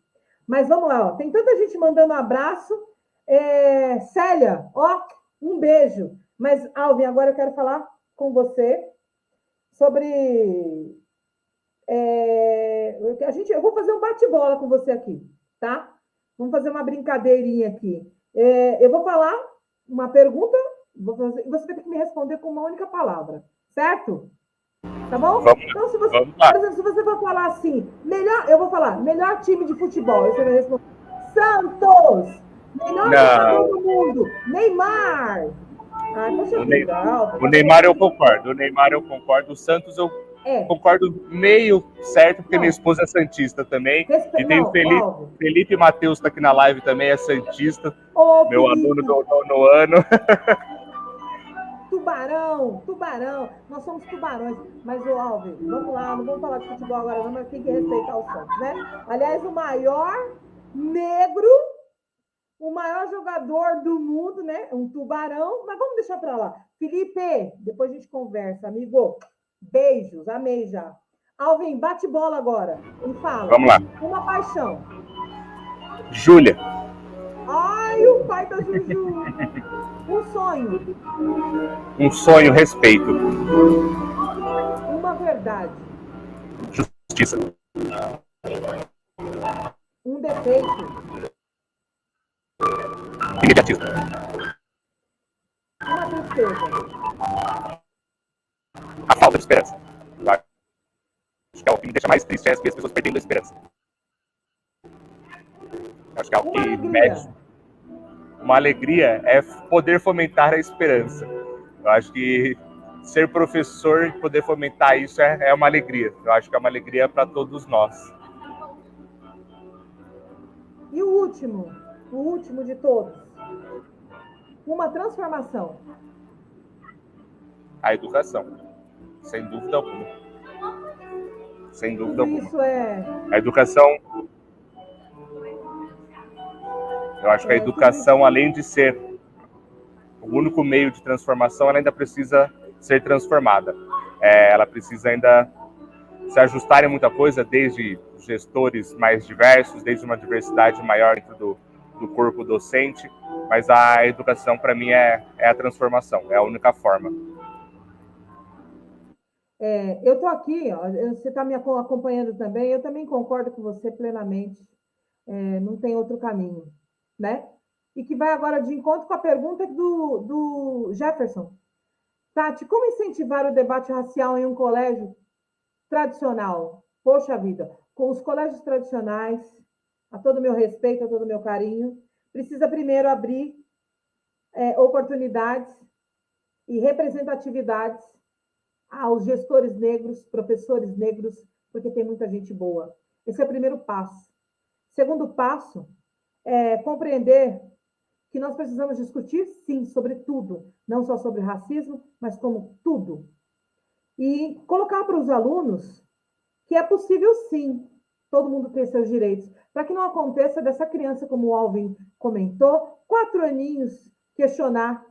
Mas vamos lá, ó, tem tanta gente mandando um abraço. Célia, ó, um beijo. Mas, Alvin, agora eu quero falar com você sobre... eu vou fazer um bate-bola com você aqui, tá? Vamos fazer uma brincadeirinha aqui. Eu vou falar uma pergunta, você vai ter que me responder com uma única palavra, certo? Tá bom? Então, se você, por exemplo, se você for falar assim, eu vou falar, melhor time de futebol, você vai responder, Santos! Melhor jogador do mundo, Neymar! O Neymar eu concordo, o Santos eu concordo meio certo, porque minha esposa é santista também. E tem o Felipe Matheus, está aqui na live também, é santista, meu aluno do nono ano. Tubarão, nós somos tubarões. Mas, Alves, vamos lá, não vamos falar de futebol agora não, mas tem que respeitar o Santos, né? Aliás, o maior negro, o maior jogador do mundo, né? Um tubarão, mas vamos deixar para lá. Felipe, depois a gente conversa, amigo. Beijos, amei já. Alvin, bate bola agora. E fala. Vamos lá. Uma paixão. Júlia. Ai, o pai da Juju. Um sonho. Um sonho, respeito. Uma verdade. Justiça. Um defeito. Imediatismo. Uma tristeza. A falta de esperança. Acho que é o que me deixa mais triste, é as pessoas perdendo a esperança. Acho que é o que mexe. Uma alegria é poder fomentar a esperança. Eu acho que ser professor e poder fomentar isso é uma alegria. Eu acho que é uma alegria para todos nós. E o último de todos. Uma transformação. A educação. Sem dúvida alguma. Sem dúvida alguma. Isso é... A educação... Eu acho que a educação, além de ser o único meio de transformação, ela ainda precisa ser transformada. Ela precisa ainda se ajustar em muita coisa, desde gestores mais diversos, desde uma diversidade maior dentro do corpo docente, mas a educação, para mim, é a transformação, é a única forma. Eu estou aqui, ó, você está me acompanhando também, eu também concordo com você plenamente, não tem outro caminho, né? E que vai agora de encontro com a pergunta do Jefferson. Tati, como incentivar o debate racial em um colégio tradicional? Poxa vida, com os colégios tradicionais, a todo meu respeito, a todo meu carinho, precisa primeiro abrir oportunidades e representatividades aos gestores negros, professores negros, porque tem muita gente boa. Esse é o primeiro passo. Segundo passo é compreender que nós precisamos discutir, sim, sobre tudo, não só sobre racismo, mas como tudo. E colocar para os alunos que é possível, sim, todo mundo ter seus direitos, para que não aconteça dessa criança, como o Alvin comentou, 4 aninhos, questionar.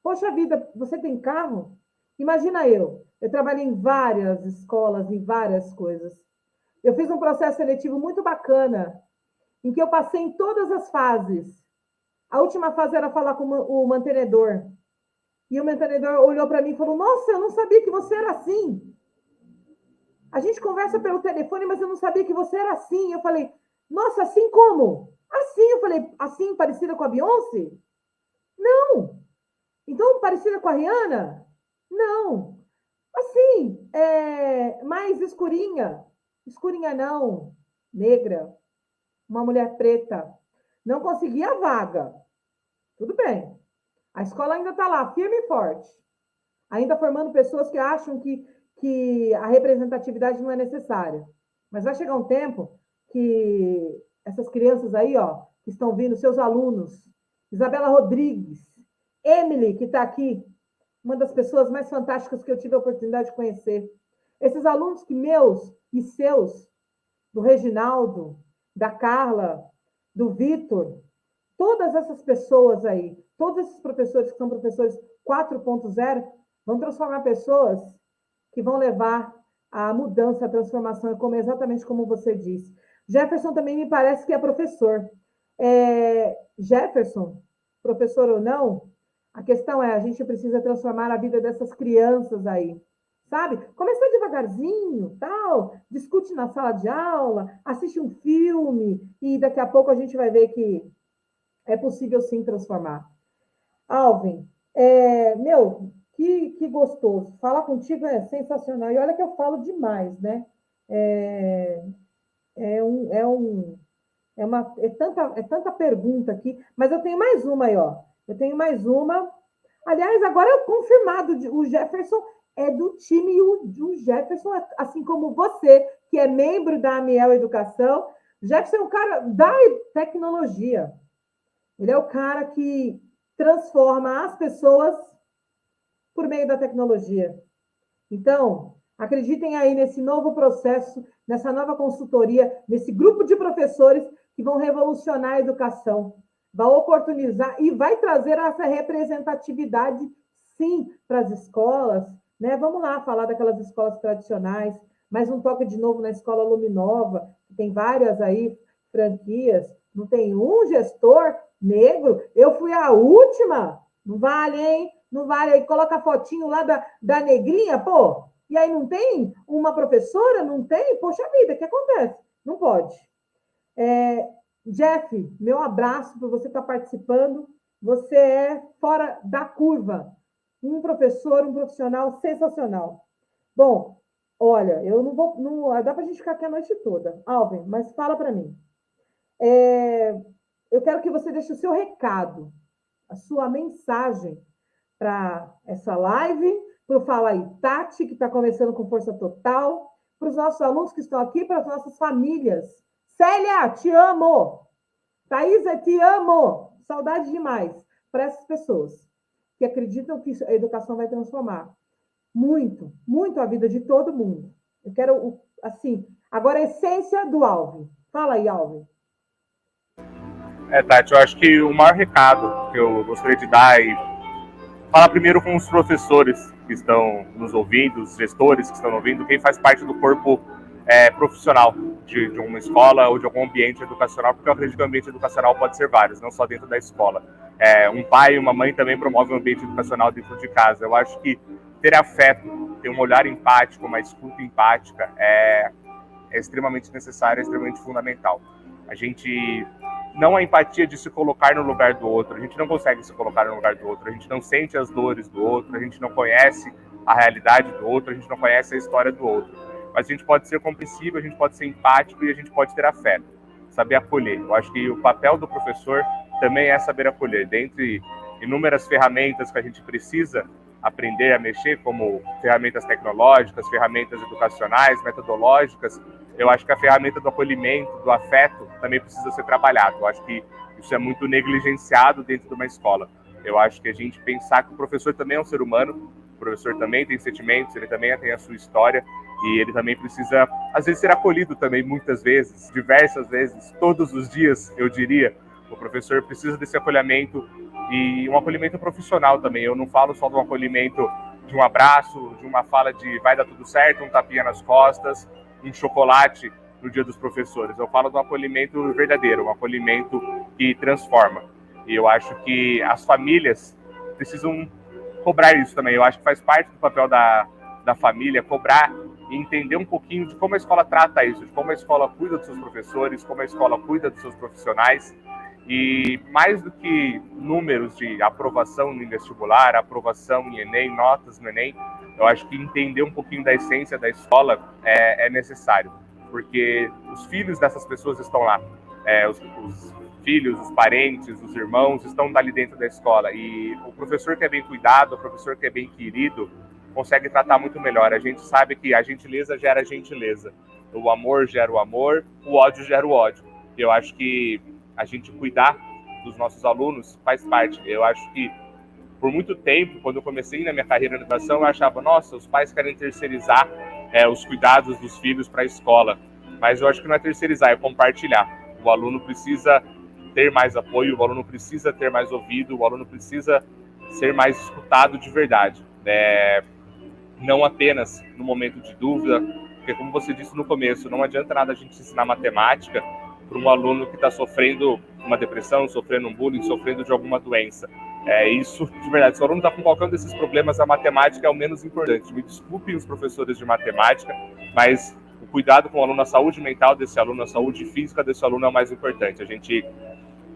Poxa vida, você tem carro? Imagina eu trabalhei em várias escolas, em várias coisas. Eu fiz um processo seletivo muito bacana, em que eu passei em todas as fases. A última fase era falar com o mantenedor. E o mantenedor olhou para mim e falou, nossa, eu não sabia que você era assim. A gente conversa pelo telefone, mas eu não sabia que você era assim. Eu falei, nossa, assim como? Assim, eu falei, assim, parecida com a Beyoncé? Não. Então, parecida com a Rihanna? Não. Assim, mais escurinha. Escurinha não, negra. Uma mulher preta. não consegui a vaga. Tudo bem. A escola ainda está lá, firme e forte. Ainda formando pessoas que acham que a representatividade não é necessária. Mas vai chegar um tempo que essas crianças aí, ó, que estão vindo, seus alunos, Isabela Rodrigues, Emily, que está aqui, uma das pessoas mais fantásticas que eu tive a oportunidade de conhecer. Esses alunos que meus e seus, do Reginaldo, da Carla, do Vitor, todas essas pessoas aí, todos esses professores que são professores 4.0, vão transformar pessoas que vão levar a mudança, a transformação, exatamente como você disse. Jefferson também me parece que é professor. Jefferson, professor ou não, a questão é, a gente precisa transformar a vida dessas crianças aí, sabe? Começar devagarzinho, tal, discute na sala de aula, assiste um filme, e daqui a pouco a gente vai ver que é possível sim transformar. Alvin, que gostoso. Falar contigo é sensacional. E olha que eu falo demais, né? É tanta pergunta aqui, mas eu tenho mais uma aí, ó. Eu tenho mais uma. Aliás, agora é confirmado, o Jefferson é do time, e o Jefferson, assim como você, que é membro da Amiel Educação, Jefferson é um cara da tecnologia. Ele é o cara que transforma as pessoas por meio da tecnologia. Então, acreditem aí nesse novo processo, nessa nova consultoria, nesse grupo de professores que vão revolucionar a educação, vai oportunizar e vai trazer essa representatividade, sim, para as escolas, né? Vamos lá falar daquelas escolas tradicionais, mais um toque de novo na Escola Luminova, que tem várias aí franquias, não tem um gestor negro, eu fui a última, não vale, hein? Não vale, aí coloca a fotinho lá da negrinha, pô, e aí não tem uma professora, não tem? Poxa vida, o que acontece? Não pode. Jeff, meu abraço por você estar participando, você é fora da curva, um professor, um profissional sensacional. Bom, olha, eu não dá para a gente ficar aqui a noite toda, Alvin, mas fala para mim. Eu quero que você deixe o seu recado, a sua mensagem para essa live, para o Fala aí Tati, que está começando com força total, para os nossos alunos que estão aqui, para as nossas famílias. Célia, te amo! Thaisa, te amo! Saudade demais para essas pessoas que acreditam que a educação vai transformar muito, muito a vida de todo mundo. Eu quero, assim, agora a essência do Alvin. Fala aí, Alvin. Tati, eu acho que o maior recado que eu gostaria de dar e falar primeiro com os professores que estão nos ouvindo, os gestores que estão ouvindo, quem faz parte do corpo profissional de uma escola ou de algum ambiente educacional, porque eu acredito que o ambiente educacional pode ser vários, não só dentro da escola. Um pai e uma mãe também promovem um ambiente educacional dentro de casa. Eu acho que ter afeto, ter um olhar empático, uma escuta empática é extremamente necessário, é extremamente fundamental. A gente não a empatia de se colocar no lugar do outro, a gente não consegue se colocar no lugar do outro, a gente não sente as dores do outro, a gente não conhece a realidade do outro, a gente não conhece a história do outro. Mas a gente pode ser compreensível, a gente pode ser empático e a gente pode ter afeto, saber acolher. Eu acho que o papel do professor também é saber acolher. Dentre inúmeras ferramentas que a gente precisa aprender a mexer, como ferramentas tecnológicas, ferramentas educacionais, metodológicas, eu acho que a ferramenta do acolhimento, do afeto, também precisa ser trabalhada. Eu acho que isso é muito negligenciado dentro de uma escola. Eu acho que a gente pensar que o professor também é um ser humano, o professor também tem sentimentos, ele também tem a sua história, e ele também precisa, às vezes, ser acolhido também, muitas vezes, diversas vezes, todos os dias, eu diria. O professor precisa desse acolhimento, e um acolhimento profissional também. Eu não falo só de um acolhimento de um abraço, de uma fala de vai dar tudo certo, um tapinha nas costas, um chocolate no dia dos professores. Eu falo de um acolhimento verdadeiro, um acolhimento que transforma. E eu acho que as famílias precisam cobrar isso também. Eu acho que faz parte do papel da família cobrar e entender um pouquinho de como a escola trata isso, de como a escola cuida dos seus professores, como a escola cuida dos seus profissionais. E mais do que números de aprovação em vestibular, aprovação em Enem, notas no Enem, eu acho que entender um pouquinho da essência da escola é necessário, porque os filhos dessas pessoas estão lá, os filhos, os parentes, os irmãos estão ali dentro da escola. E o professor que é bem cuidado, o professor que é bem querido, consegue tratar muito melhor. A gente sabe que a gentileza gera gentileza. O amor gera o amor, o ódio gera o ódio. Eu acho que a gente cuidar dos nossos alunos faz parte. Eu acho que, por muito tempo, quando eu comecei na minha carreira na educação, eu achava, nossa, os pais querem terceirizar os cuidados dos filhos para a escola. Mas eu acho que não é terceirizar, é compartilhar. O aluno precisa ter mais apoio, o aluno precisa ter mais ouvido, o aluno precisa ser mais escutado de verdade. Não apenas no momento de dúvida, porque, como você disse no começo, não adianta nada a gente ensinar matemática para um aluno que está sofrendo uma depressão, sofrendo um bullying, sofrendo de alguma doença. Isso, de verdade, se o aluno está com qualquer um desses problemas, a matemática é o menos importante. Me desculpem os professores de matemática, mas o cuidado com o aluno, a saúde mental desse aluno, a saúde física desse aluno é o mais importante. A gente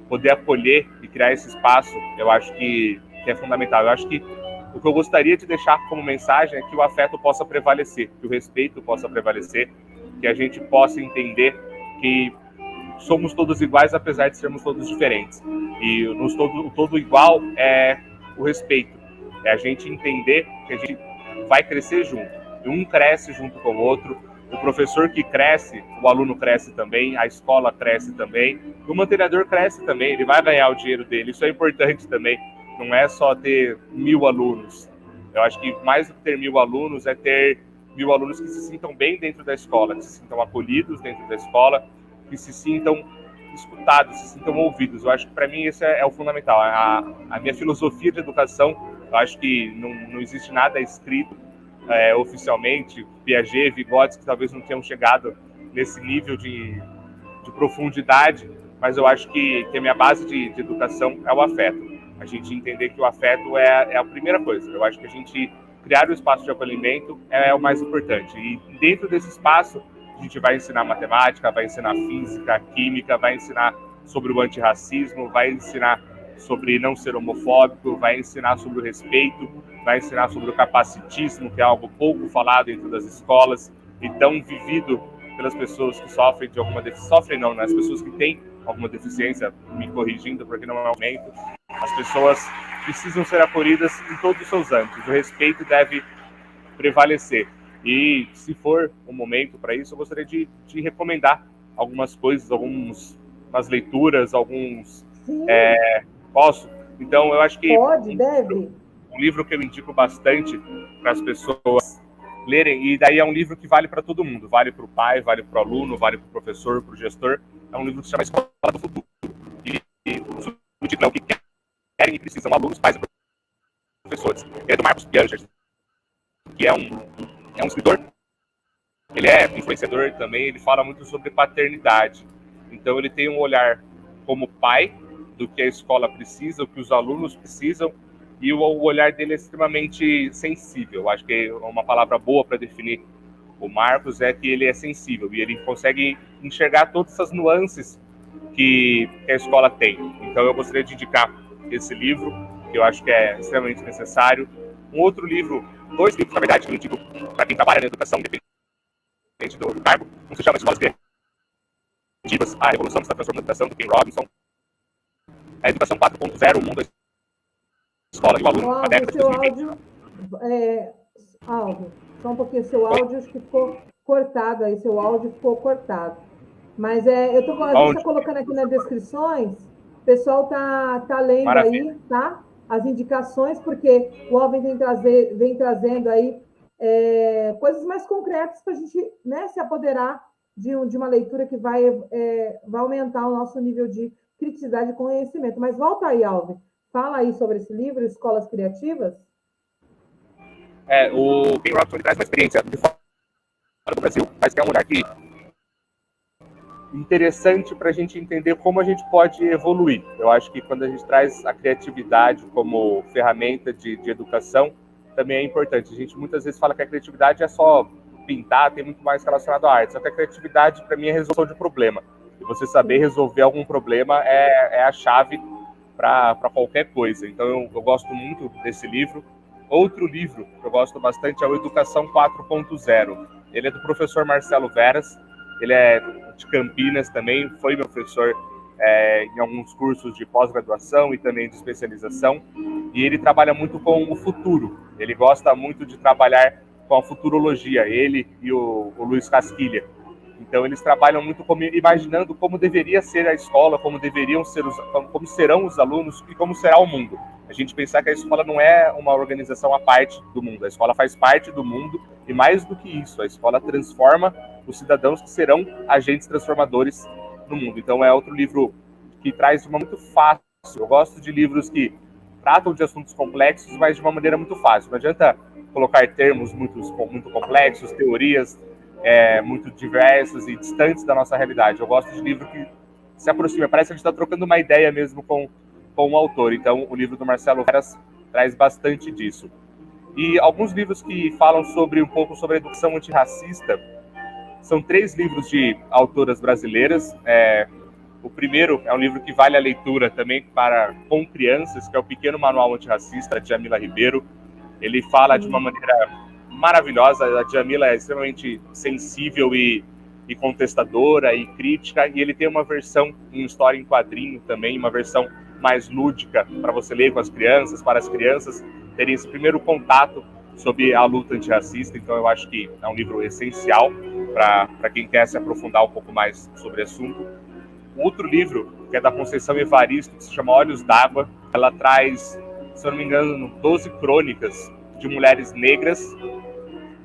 poder acolher e criar esse espaço, eu acho que é fundamental. Eu acho que o que eu gostaria de deixar como mensagem é que o afeto possa prevalecer, que o respeito possa prevalecer, que a gente possa entender que somos todos iguais, apesar de sermos todos diferentes. E o todo igual é o respeito. É a gente entender que a gente vai crescer junto. E um cresce junto com o outro. O professor que cresce, o aluno cresce também, a escola cresce também, o mantenedor cresce também, ele vai ganhar o dinheiro dele. Isso é importante também. Não é só ter 1000 alunos. Eu acho que mais do que ter 1000 alunos é ter 1000 alunos que se sintam bem dentro da escola, que se sintam acolhidos dentro da escola, que se sintam escutados, se sintam ouvidos. Eu acho que, para mim, isso é o fundamental. A minha filosofia de educação, eu acho que não existe nada escrito oficialmente. Piaget, Vygotsky talvez não tenham chegado nesse nível de profundidade, mas eu acho que a minha base de educação é o afeto. A gente entender que o afeto é a primeira coisa. Eu acho que a gente criar o espaço de acolhimento é o mais importante. E dentro desse espaço, a gente vai ensinar matemática, vai ensinar física, química, vai ensinar sobre o antirracismo, vai ensinar sobre não ser homofóbico, vai ensinar sobre o respeito, vai ensinar sobre o capacitismo, que é algo pouco falado dentro das escolas e tão vivido pelas pessoas que sofrem de alguma deficiência. Sofrem não, né? As pessoas que têm alguma deficiência, me corrigindo, porque não é um aumento. As pessoas precisam ser acolhidas em todos os seus âmbitos. O respeito deve prevalecer. E, se for um momento para isso, eu gostaria de recomendar algumas coisas, algumas leituras, alguns... Posso? Então, eu acho que... Deve. Um livro que eu indico bastante para as pessoas lerem, e daí é um livro que vale para todo mundo. Vale para o pai, vale para o aluno, vale para o professor, para o gestor. É um livro que se chama Escola do Futuro. E o título é o que querem e precisam alunos, pais e professores. Ele é do Marcos Pianger, que é um escritor. Ele é influenciador também, ele fala muito sobre paternidade. Então ele tem um olhar como pai do que a escola precisa, o que os alunos precisam, e o olhar dele é extremamente sensível. Acho que uma palavra boa para definir o Marcos é que ele é sensível e ele consegue enxergar todas essas nuances que a escola tem. Então eu gostaria de indicar esse livro, que eu acho que é extremamente necessário. Um outro livro, 2 livros, na verdade, que eu indico para quem trabalha na educação, independente do cargo. Um se chama Escolas Criativas, a Revolução que está transformando a educação, do Ken Robinson. A Educação 4.0, o mundo da escola e o aluno. Aldo, só um pouquinho, seu áudio acho que ficou cortado aí, seu áudio ficou cortado. Mas a gente está colocando aqui nas descrições, o pessoal tá lendo. Maravilha. Aí, tá? As indicações, porque o Alvin vem trazendo aí coisas mais concretas para a gente, né, se apoderar de uma leitura que vai aumentar o nosso nível de criticidade e conhecimento. Mas volta aí, Alvin. Fala aí sobre esse livro, Escolas Criativas. O Ken Robinson traz uma experiência de fora do Brasil, mas que é um olhar interessante para a gente entender como a gente pode evoluir. Eu acho que quando a gente traz a criatividade como ferramenta de educação, também é importante. A gente muitas vezes fala que a criatividade é só pintar, tem muito mais relacionado à arte. Só que a criatividade, para mim, é resolução de problema. E você saber resolver algum problema é a chave para qualquer coisa. Então, eu gosto muito desse livro. Outro livro que eu gosto bastante é o Educação 4.0. Ele é do professor Marcelo Veras. Ele é de Campinas também, foi meu professor em alguns cursos de pós-graduação e também de especialização, e ele trabalha muito com o futuro. Ele gosta muito de trabalhar com a futurologia, ele e o Luiz Casquilha. Então, eles trabalham muito imaginando como deveria ser a escola, como serão os alunos e como será o mundo. A gente pensar que a escola não é uma organização à parte do mundo, a escola faz parte do mundo e, mais do que isso, a escola transforma os cidadãos que serão agentes transformadores no mundo. Então, é outro livro que traz de uma muito fácil. Eu gosto de livros que tratam de assuntos complexos, mas de uma maneira muito fácil. Não adianta colocar termos muito complexos, teorias muito diversas e distantes da nossa realidade. Eu gosto de livro que se aproxima, parece que a gente está trocando uma ideia mesmo com o autor. Então, o livro do Marcelo Veras traz bastante disso. E alguns livros que falam um pouco sobre a educação antirracista, são 3 livros de autoras brasileiras. O primeiro é um livro que vale a leitura também com crianças, que é o Pequeno Manual Antirracista, de Djamila Ribeiro. Ele fala de uma maneira maravilhosa. A Djamila é extremamente sensível e contestadora e crítica, e ele tem uma versão em história em quadrinho também, uma versão mais lúdica para você ler com as crianças, para as crianças terem esse primeiro contato sobre a luta antirracista. Então eu acho que é um livro essencial para quem quer se aprofundar um pouco mais sobre o assunto. Outro livro, que é da Conceição Evaristo, que se chama Olhos d'Água, ela traz, se eu não me engano, 12 crônicas de mulheres negras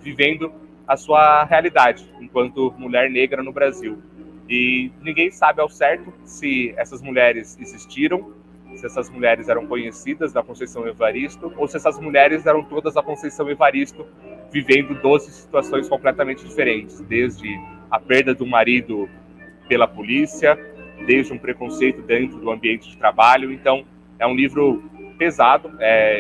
vivendo a sua realidade enquanto mulher negra no Brasil. E ninguém sabe ao certo se essas mulheres existiram, se essas mulheres eram conhecidas da Conceição Evaristo, ou se essas mulheres eram todas a Conceição Evaristo vivendo 12 situações completamente diferentes, desde a perda do marido pela polícia, desde um preconceito dentro do ambiente de trabalho. Então, é um livro pesado,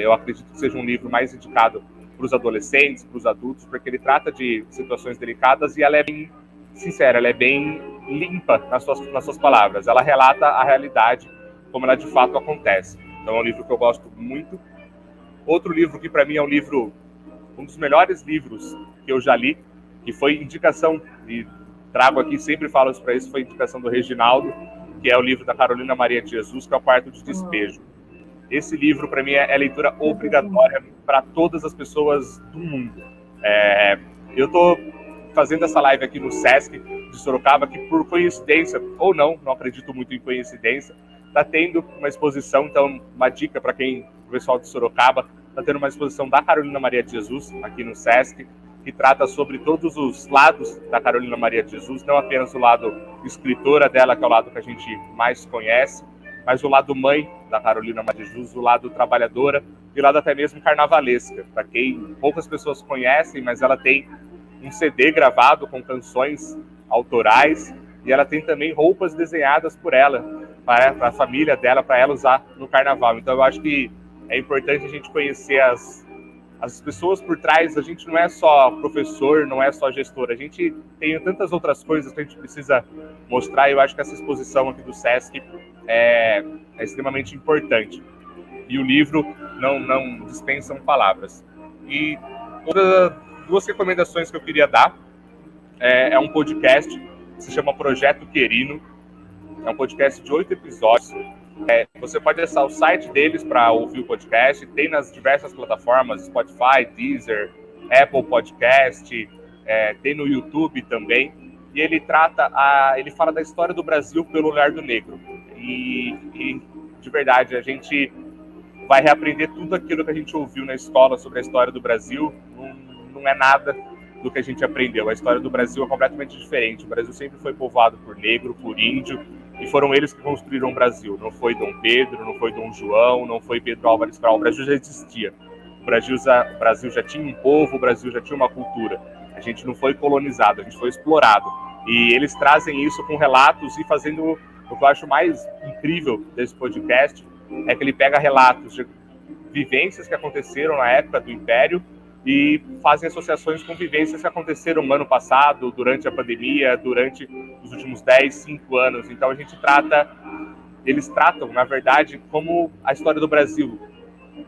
eu acredito que seja um livro mais indicado para os adolescentes, para os adultos, porque ele trata de situações delicadas e ela é bem sincera, ela é bem limpa nas suas palavras. Ela relata a realidade como ela de fato acontece. Então é um livro que eu gosto muito. Outro livro que para mim é um dos melhores livros que eu já li, que foi indicação, e trago aqui, sempre falo isso para isso, foi indicação do Reginaldo, que é o livro da Carolina Maria de Jesus, que é o Quarto de Despejo. Esse livro, para mim, é leitura obrigatória para todas as pessoas do mundo. Eu estou fazendo essa live aqui no Sesc de Sorocaba, que por coincidência, ou não acredito muito em coincidência, está tendo uma exposição. Então, uma dica para o pessoal de Sorocaba, está tendo uma exposição da Carolina Maria de Jesus aqui no Sesc, que trata sobre todos os lados da Carolina Maria de Jesus, não apenas o lado escritora dela, que é o lado que a gente mais conhece, mas o lado mãe da Carolina Maria de Jesus, o lado trabalhadora e o lado até mesmo carnavalesca, para quem poucas pessoas conhecem, mas ela tem um CD gravado com canções autorais e ela tem também roupas desenhadas por ela, para a família dela, para ela usar no carnaval. Então eu acho que é importante a gente conhecer as pessoas por trás. A gente não é só professor, não é só gestor, a gente tem tantas outras coisas que a gente precisa mostrar, e eu acho que essa exposição aqui do Sesc é extremamente importante. E o livro não dispensam palavras. E duas recomendações que eu queria dar é um podcast que se chama Projeto Querino. É um podcast de 8 episódios. Você pode acessar o site deles para ouvir o podcast. Tem nas diversas plataformas, Spotify, Deezer, Apple Podcast, tem no YouTube também. E ele fala da história do Brasil pelo olhar do negro. E de verdade, a gente vai reaprender tudo aquilo que a gente ouviu na escola sobre a história do Brasil. Não é nada do que a gente aprendeu. A história do Brasil é completamente diferente. O Brasil sempre foi povoado por negro, por índio, e foram eles que construíram o Brasil. Não foi Dom Pedro, não foi Dom João, não foi Pedro Álvares Cabral. O Brasil já existia. O Brasil já tinha um povo, o Brasil já tinha uma cultura. A gente não foi colonizado, a gente foi explorado. E eles trazem isso com relatos e fazendo o que eu acho mais incrível desse podcast é que ele pega relatos de vivências que aconteceram na época do Império e fazem associações com vivências que aconteceram no ano passado, durante a pandemia, durante os últimos 10, 5 anos. Então eles tratam, na verdade, como a história do Brasil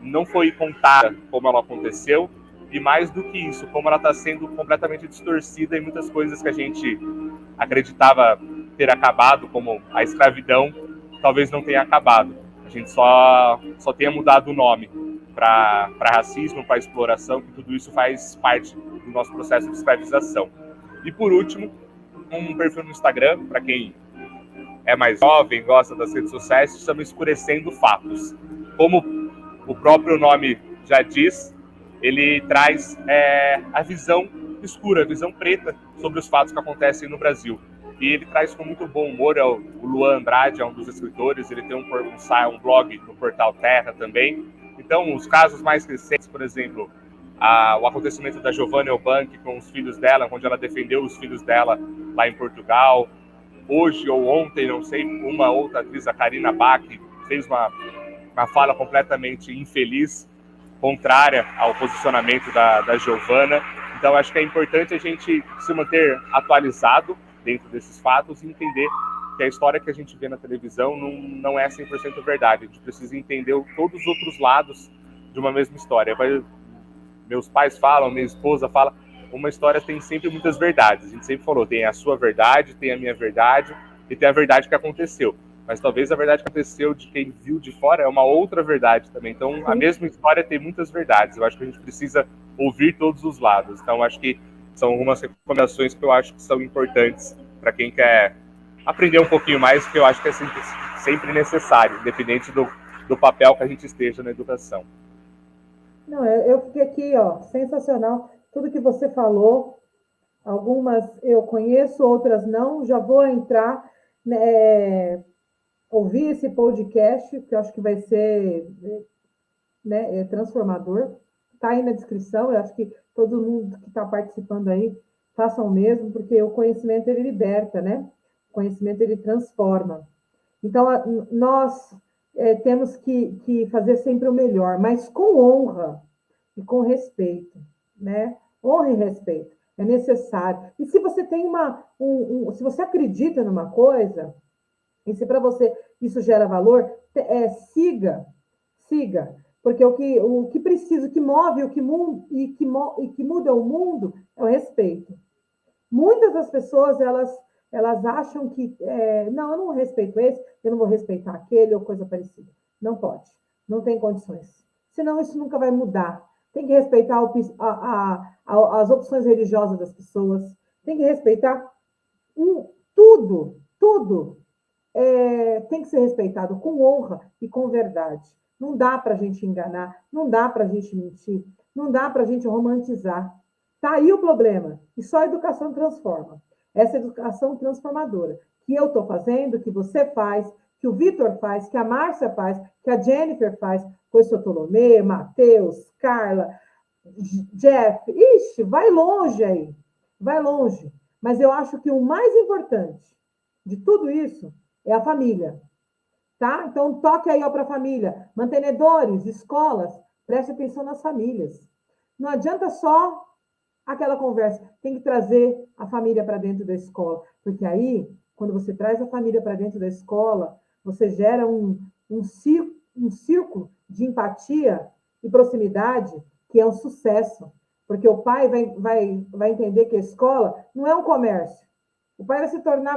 não foi contada como ela aconteceu, e mais do que isso, como ela está sendo completamente distorcida, e muitas coisas que a gente acreditava ter acabado, como a escravidão, talvez não tenha acabado. A gente só tenha mudado o nome para racismo, para exploração, que tudo isso faz parte do nosso processo de escravização. E por último, um perfil no Instagram, para quem é mais jovem, gosta das redes sociais, se chama Escurecendo Fatos. Como o próprio nome já diz, ele traz a visão escura, a visão preta sobre os fatos que acontecem no Brasil. E ele traz com muito bom humor, o Luan Andrade é um dos escritores, ele tem um blog no Portal Terra também. Então, os casos mais recentes, por exemplo, o acontecimento da Giovanna Elbank com os filhos dela, onde ela defendeu os filhos dela lá em Portugal. Hoje ou ontem, não sei, uma outra atriz, a Karina Bach, fez uma fala completamente infeliz, contrária ao posicionamento da Giovanna. Então, acho que é importante a gente se manter atualizado dentro desses fatos e entender que a história que a gente vê na televisão não é 100% verdade. A gente precisa entender todos os outros lados de uma mesma história. Meus pais falam, minha esposa fala, uma história tem sempre muitas verdades. A gente sempre falou, tem a sua verdade, tem a minha verdade e tem a verdade que aconteceu. Mas talvez a verdade que aconteceu de quem viu de fora é uma outra verdade também. Então, a mesma história tem muitas verdades. Eu acho que a gente precisa ouvir todos os lados. Então, acho que são algumas recomendações que eu acho que são importantes para quem quer aprender um pouquinho mais, que eu acho que é sempre necessário, independente do papel que a gente esteja na educação. Não, eu fiquei aqui, ó, sensacional. Tudo que você falou, algumas eu conheço, outras não. Já vou entrar, né, ouvir esse podcast, que eu acho que vai ser, né, transformador. Está aí na descrição, eu acho que todo mundo que está participando aí faça o mesmo, porque o conhecimento ele liberta, né? O conhecimento ele transforma. Então, nós temos que fazer sempre o melhor, mas com honra e com respeito, né? Honra e respeito, é necessário. E se você tem se você acredita numa coisa, e se para você isso gera valor, siga, porque o que precisa, o que move, o que muda o mundo é o respeito. Muitas das pessoas, elas acham que, não, eu não respeito esse, eu não vou respeitar aquele ou coisa parecida. Não pode, não tem condições. Senão isso nunca vai mudar. Tem que respeitar as opções religiosas das pessoas, tem que respeitar tudo. Tem que ser respeitado com honra e com verdade. Não dá para a gente enganar, não dá para a gente mentir, não dá para a gente romantizar. Está aí o problema. E só a educação transforma. Essa educação transformadora que eu estou fazendo, que você faz, que o Vitor faz, que a Márcia faz, que a Jennifer faz, com o seu Tolomê, Matheus, Carla, Jeff. Ixi, vai longe aí. Vai longe. Mas eu acho que o mais importante de tudo isso é a família. Tá? Então, toque aí para a família. Mantenedores, escolas, preste atenção nas famílias. Não adianta só aquela conversa, tem que trazer a família para dentro da escola, porque aí, quando você traz a família para dentro da escola, você gera um círculo de empatia e proximidade que é um sucesso, porque o pai vai entender que a escola não é um comércio, o pai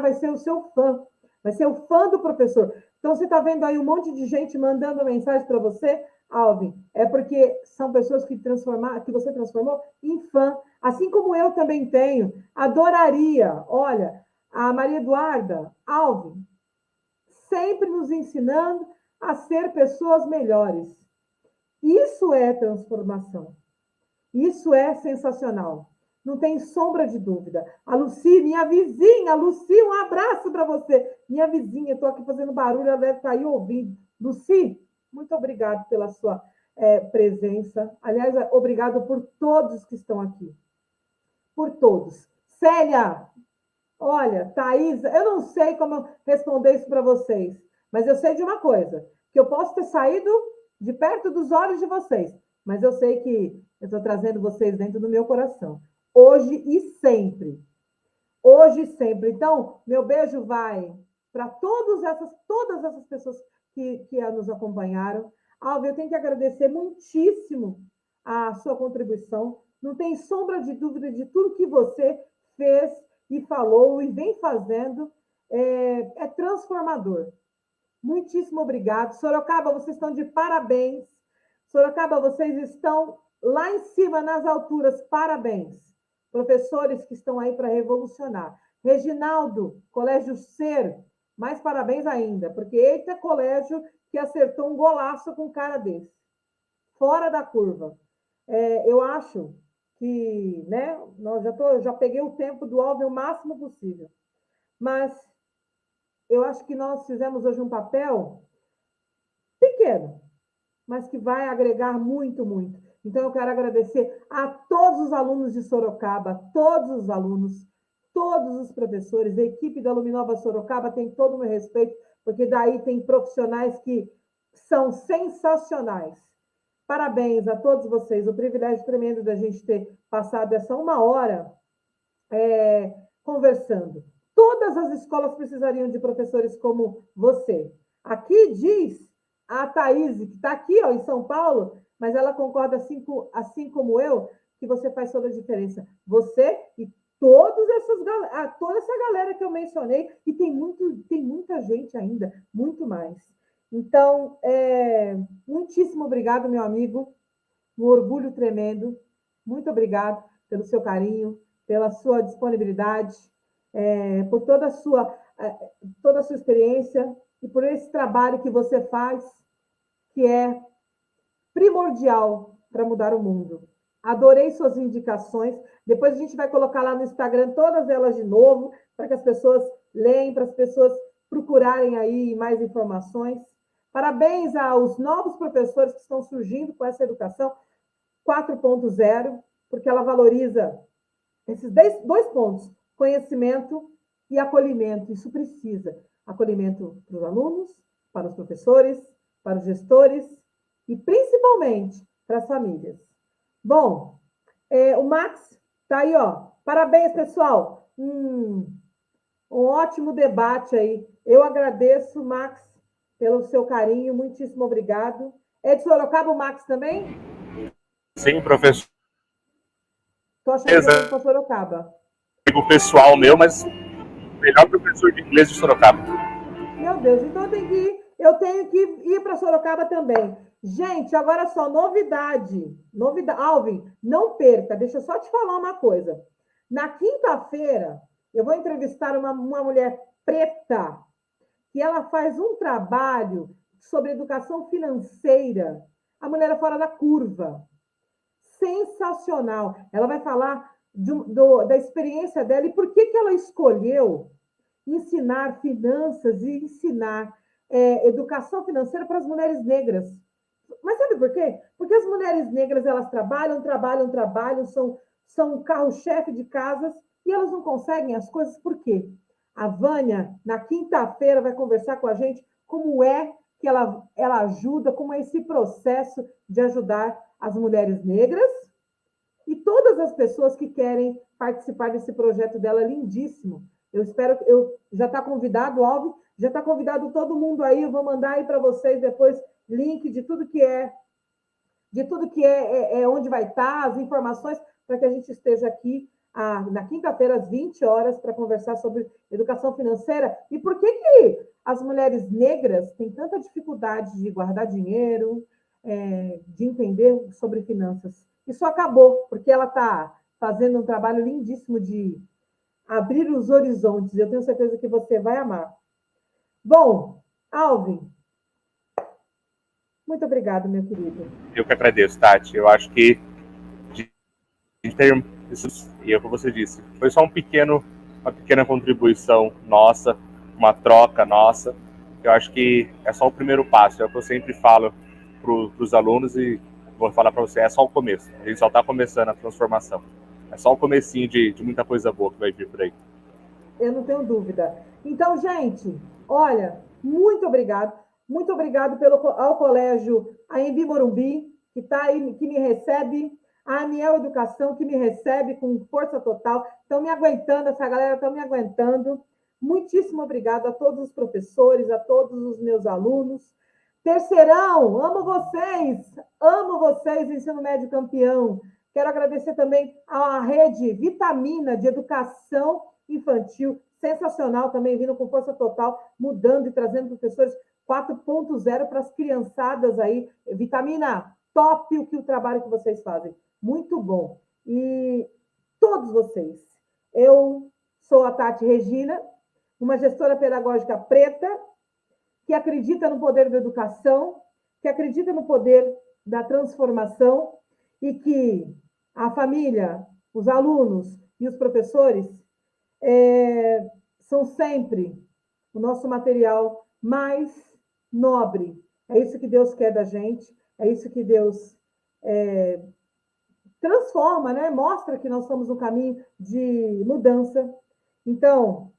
vai ser o seu fã, vai ser o fã do professor. Então, você está vendo aí um monte de gente mandando mensagem para você, Alvin, é porque são pessoas que você transformou em fã, assim como eu também tenho. Adoraria, olha, a Maria Eduarda, Alvin, sempre nos ensinando a ser pessoas melhores. Isso é transformação. Isso é sensacional. Não tem sombra de dúvida. A Luci, minha vizinha, Luci, um abraço para você. Minha vizinha, estou aqui fazendo barulho, ela deve estar aí ouvindo. Luci, muito obrigado pela sua presença. Aliás, obrigado por todos que estão aqui. Por todos. Célia, olha, Thaís, eu não sei como responder isso para vocês, mas eu sei de uma coisa, que eu posso ter saído de perto dos olhos de vocês, mas eu sei que eu estou trazendo vocês dentro do meu coração. Hoje e sempre. Hoje e sempre. Então, meu beijo vai para todas essas pessoas que nos acompanharam. Alva, eu tenho que agradecer muitíssimo a sua contribuição. Não tem sombra de dúvida de tudo que você fez e falou e vem fazendo. É transformador. Muitíssimo obrigado. Sorocaba, vocês estão de parabéns. Sorocaba, vocês estão lá em cima, nas alturas. Parabéns. Professores que estão aí para revolucionar. Reginaldo, Colégio Ser, mais parabéns ainda, porque eita colégio que acertou um golaço com um cara desse. Fora da curva. Eu acho que, né, já peguei o tempo do Alvin o máximo possível, mas eu acho que nós fizemos hoje um papel pequeno, mas que vai agregar muito, muito. Então, eu quero agradecer a todos os alunos de Sorocaba, todos os alunos, todos os professores, a equipe da Luminova Sorocaba tem todo o meu respeito, porque daí tem profissionais que são sensacionais. Parabéns a todos vocês, o privilégio tremendo da gente ter passado essa 1 hora conversando. Todas as escolas precisariam de professores como você. Aqui diz a Thaís, que está aqui ó, em São Paulo, mas ela concorda assim como eu, que você faz toda a diferença. Você e toda essa galera que eu mencionei, e tem muita gente ainda, muito mais. Então, muitíssimo obrigado, meu amigo, um orgulho tremendo. Muito obrigado pelo seu carinho, pela sua disponibilidade, por toda a sua experiência e por esse trabalho que você faz, que é primordial para mudar o mundo. Adorei suas indicações. Depois a gente vai colocar lá no Instagram todas elas de novo, para que as pessoas leem, para as pessoas procurarem aí mais informações. Parabéns aos novos professores que estão surgindo com essa educação 4.0, porque ela valoriza esses 2 pontos, conhecimento e acolhimento. Isso precisa. Acolhimento para os alunos, para os professores, para os gestores e, principalmente, para as famílias. Bom, o Max está aí, ó. Parabéns, pessoal. Um ótimo debate aí. Eu agradeço, Max, pelo seu carinho. Muitíssimo obrigado. É de Sorocaba o Max também? Sim, professor. Estou achando que é de Sorocaba. O pessoal meu, mas o melhor professor de inglês de Sorocaba. Meu Deus, então eu tenho que ir para Sorocaba também. Gente, agora só novidade. Alvin, não perca, deixa eu só te falar uma coisa. Na quinta-feira, eu vou entrevistar uma mulher preta, que ela faz um trabalho sobre educação financeira. A mulher é fora da curva. Sensacional. Ela vai falar da experiência dela e por que ela escolheu ensinar finanças e ensinar educação financeira para as mulheres negras. Mas sabe por quê? Porque as mulheres negras, elas trabalham, são o carro-chefe de casas e elas não conseguem as coisas. Por quê? A Vânia, na quinta-feira, vai conversar com a gente como é que ela ajuda, como é esse processo de ajudar as mulheres negras e todas as pessoas que querem participar desse projeto dela lindíssimo. Eu espero que já está convidado, Alvin, já está convidado todo mundo aí. Eu vou mandar aí para vocês depois link de tudo que é, onde vai estar, as informações, para que a gente esteja aqui na quinta-feira, às 20 horas, para conversar sobre educação financeira. E por que as mulheres negras têm tanta dificuldade de guardar dinheiro, de entender sobre finanças? Isso acabou, porque ela está fazendo um trabalho lindíssimo de abrir os horizontes. Eu tenho certeza que você vai amar. Bom, Alvin, muito obrigado, meu querido. Eu que agradeço, Tati. Eu acho que, em termos, e é o que você disse, foi só uma pequena contribuição nossa, uma troca nossa. Eu acho que é só o primeiro passo. É o que eu sempre falo para os alunos e vou falar para você, é só o começo. A gente só está começando a transformação. É só o comecinho de muita coisa boa que vai vir por aí. Eu não tenho dúvida. Então, gente, olha, muito obrigado. Muito obrigado ao colégio Anhembi Morumbi, que está aí, que me recebe, a Aniel Educação, que me recebe com força total. Estão me aguentando, essa galera está me aguentando. Muitíssimo obrigado a todos os professores, a todos os meus alunos. Terceirão, amo vocês, Ensino Médio Campeão. Quero agradecer também à Rede Vitamina de Educação Infantil, sensacional também, vindo com força total, mudando e trazendo professores 4.0 para as criançadas aí. Vitamina, top o trabalho que vocês fazem. Muito bom. E todos vocês. Eu sou a Tati Regina, uma gestora pedagógica preta, que acredita no poder da educação, que acredita no poder da transformação e que a família, os alunos e os professores são sempre o nosso material mais nobre. É isso que Deus quer da gente, é isso que Deus transforma, né? Mostra que nós estamos no caminho de mudança. Então,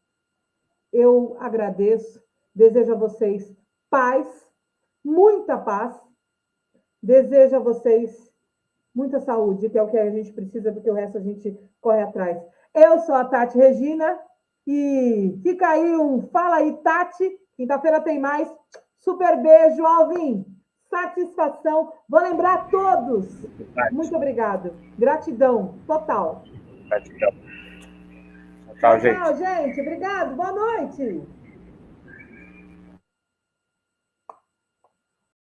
eu agradeço, desejo a vocês paz, muita paz, desejo a vocês muita saúde, que é o que a gente precisa, porque o resto a gente corre atrás. Eu sou a Tati Regina e fica aí Fala aí, Tati. Quinta-feira tem mais. Super beijo, Alvin. Satisfação. Vou lembrar a todos. Muito obrigado. Gratidão total. Gratidão. Tchau, gente. Tchau, gente. Obrigado. Boa noite.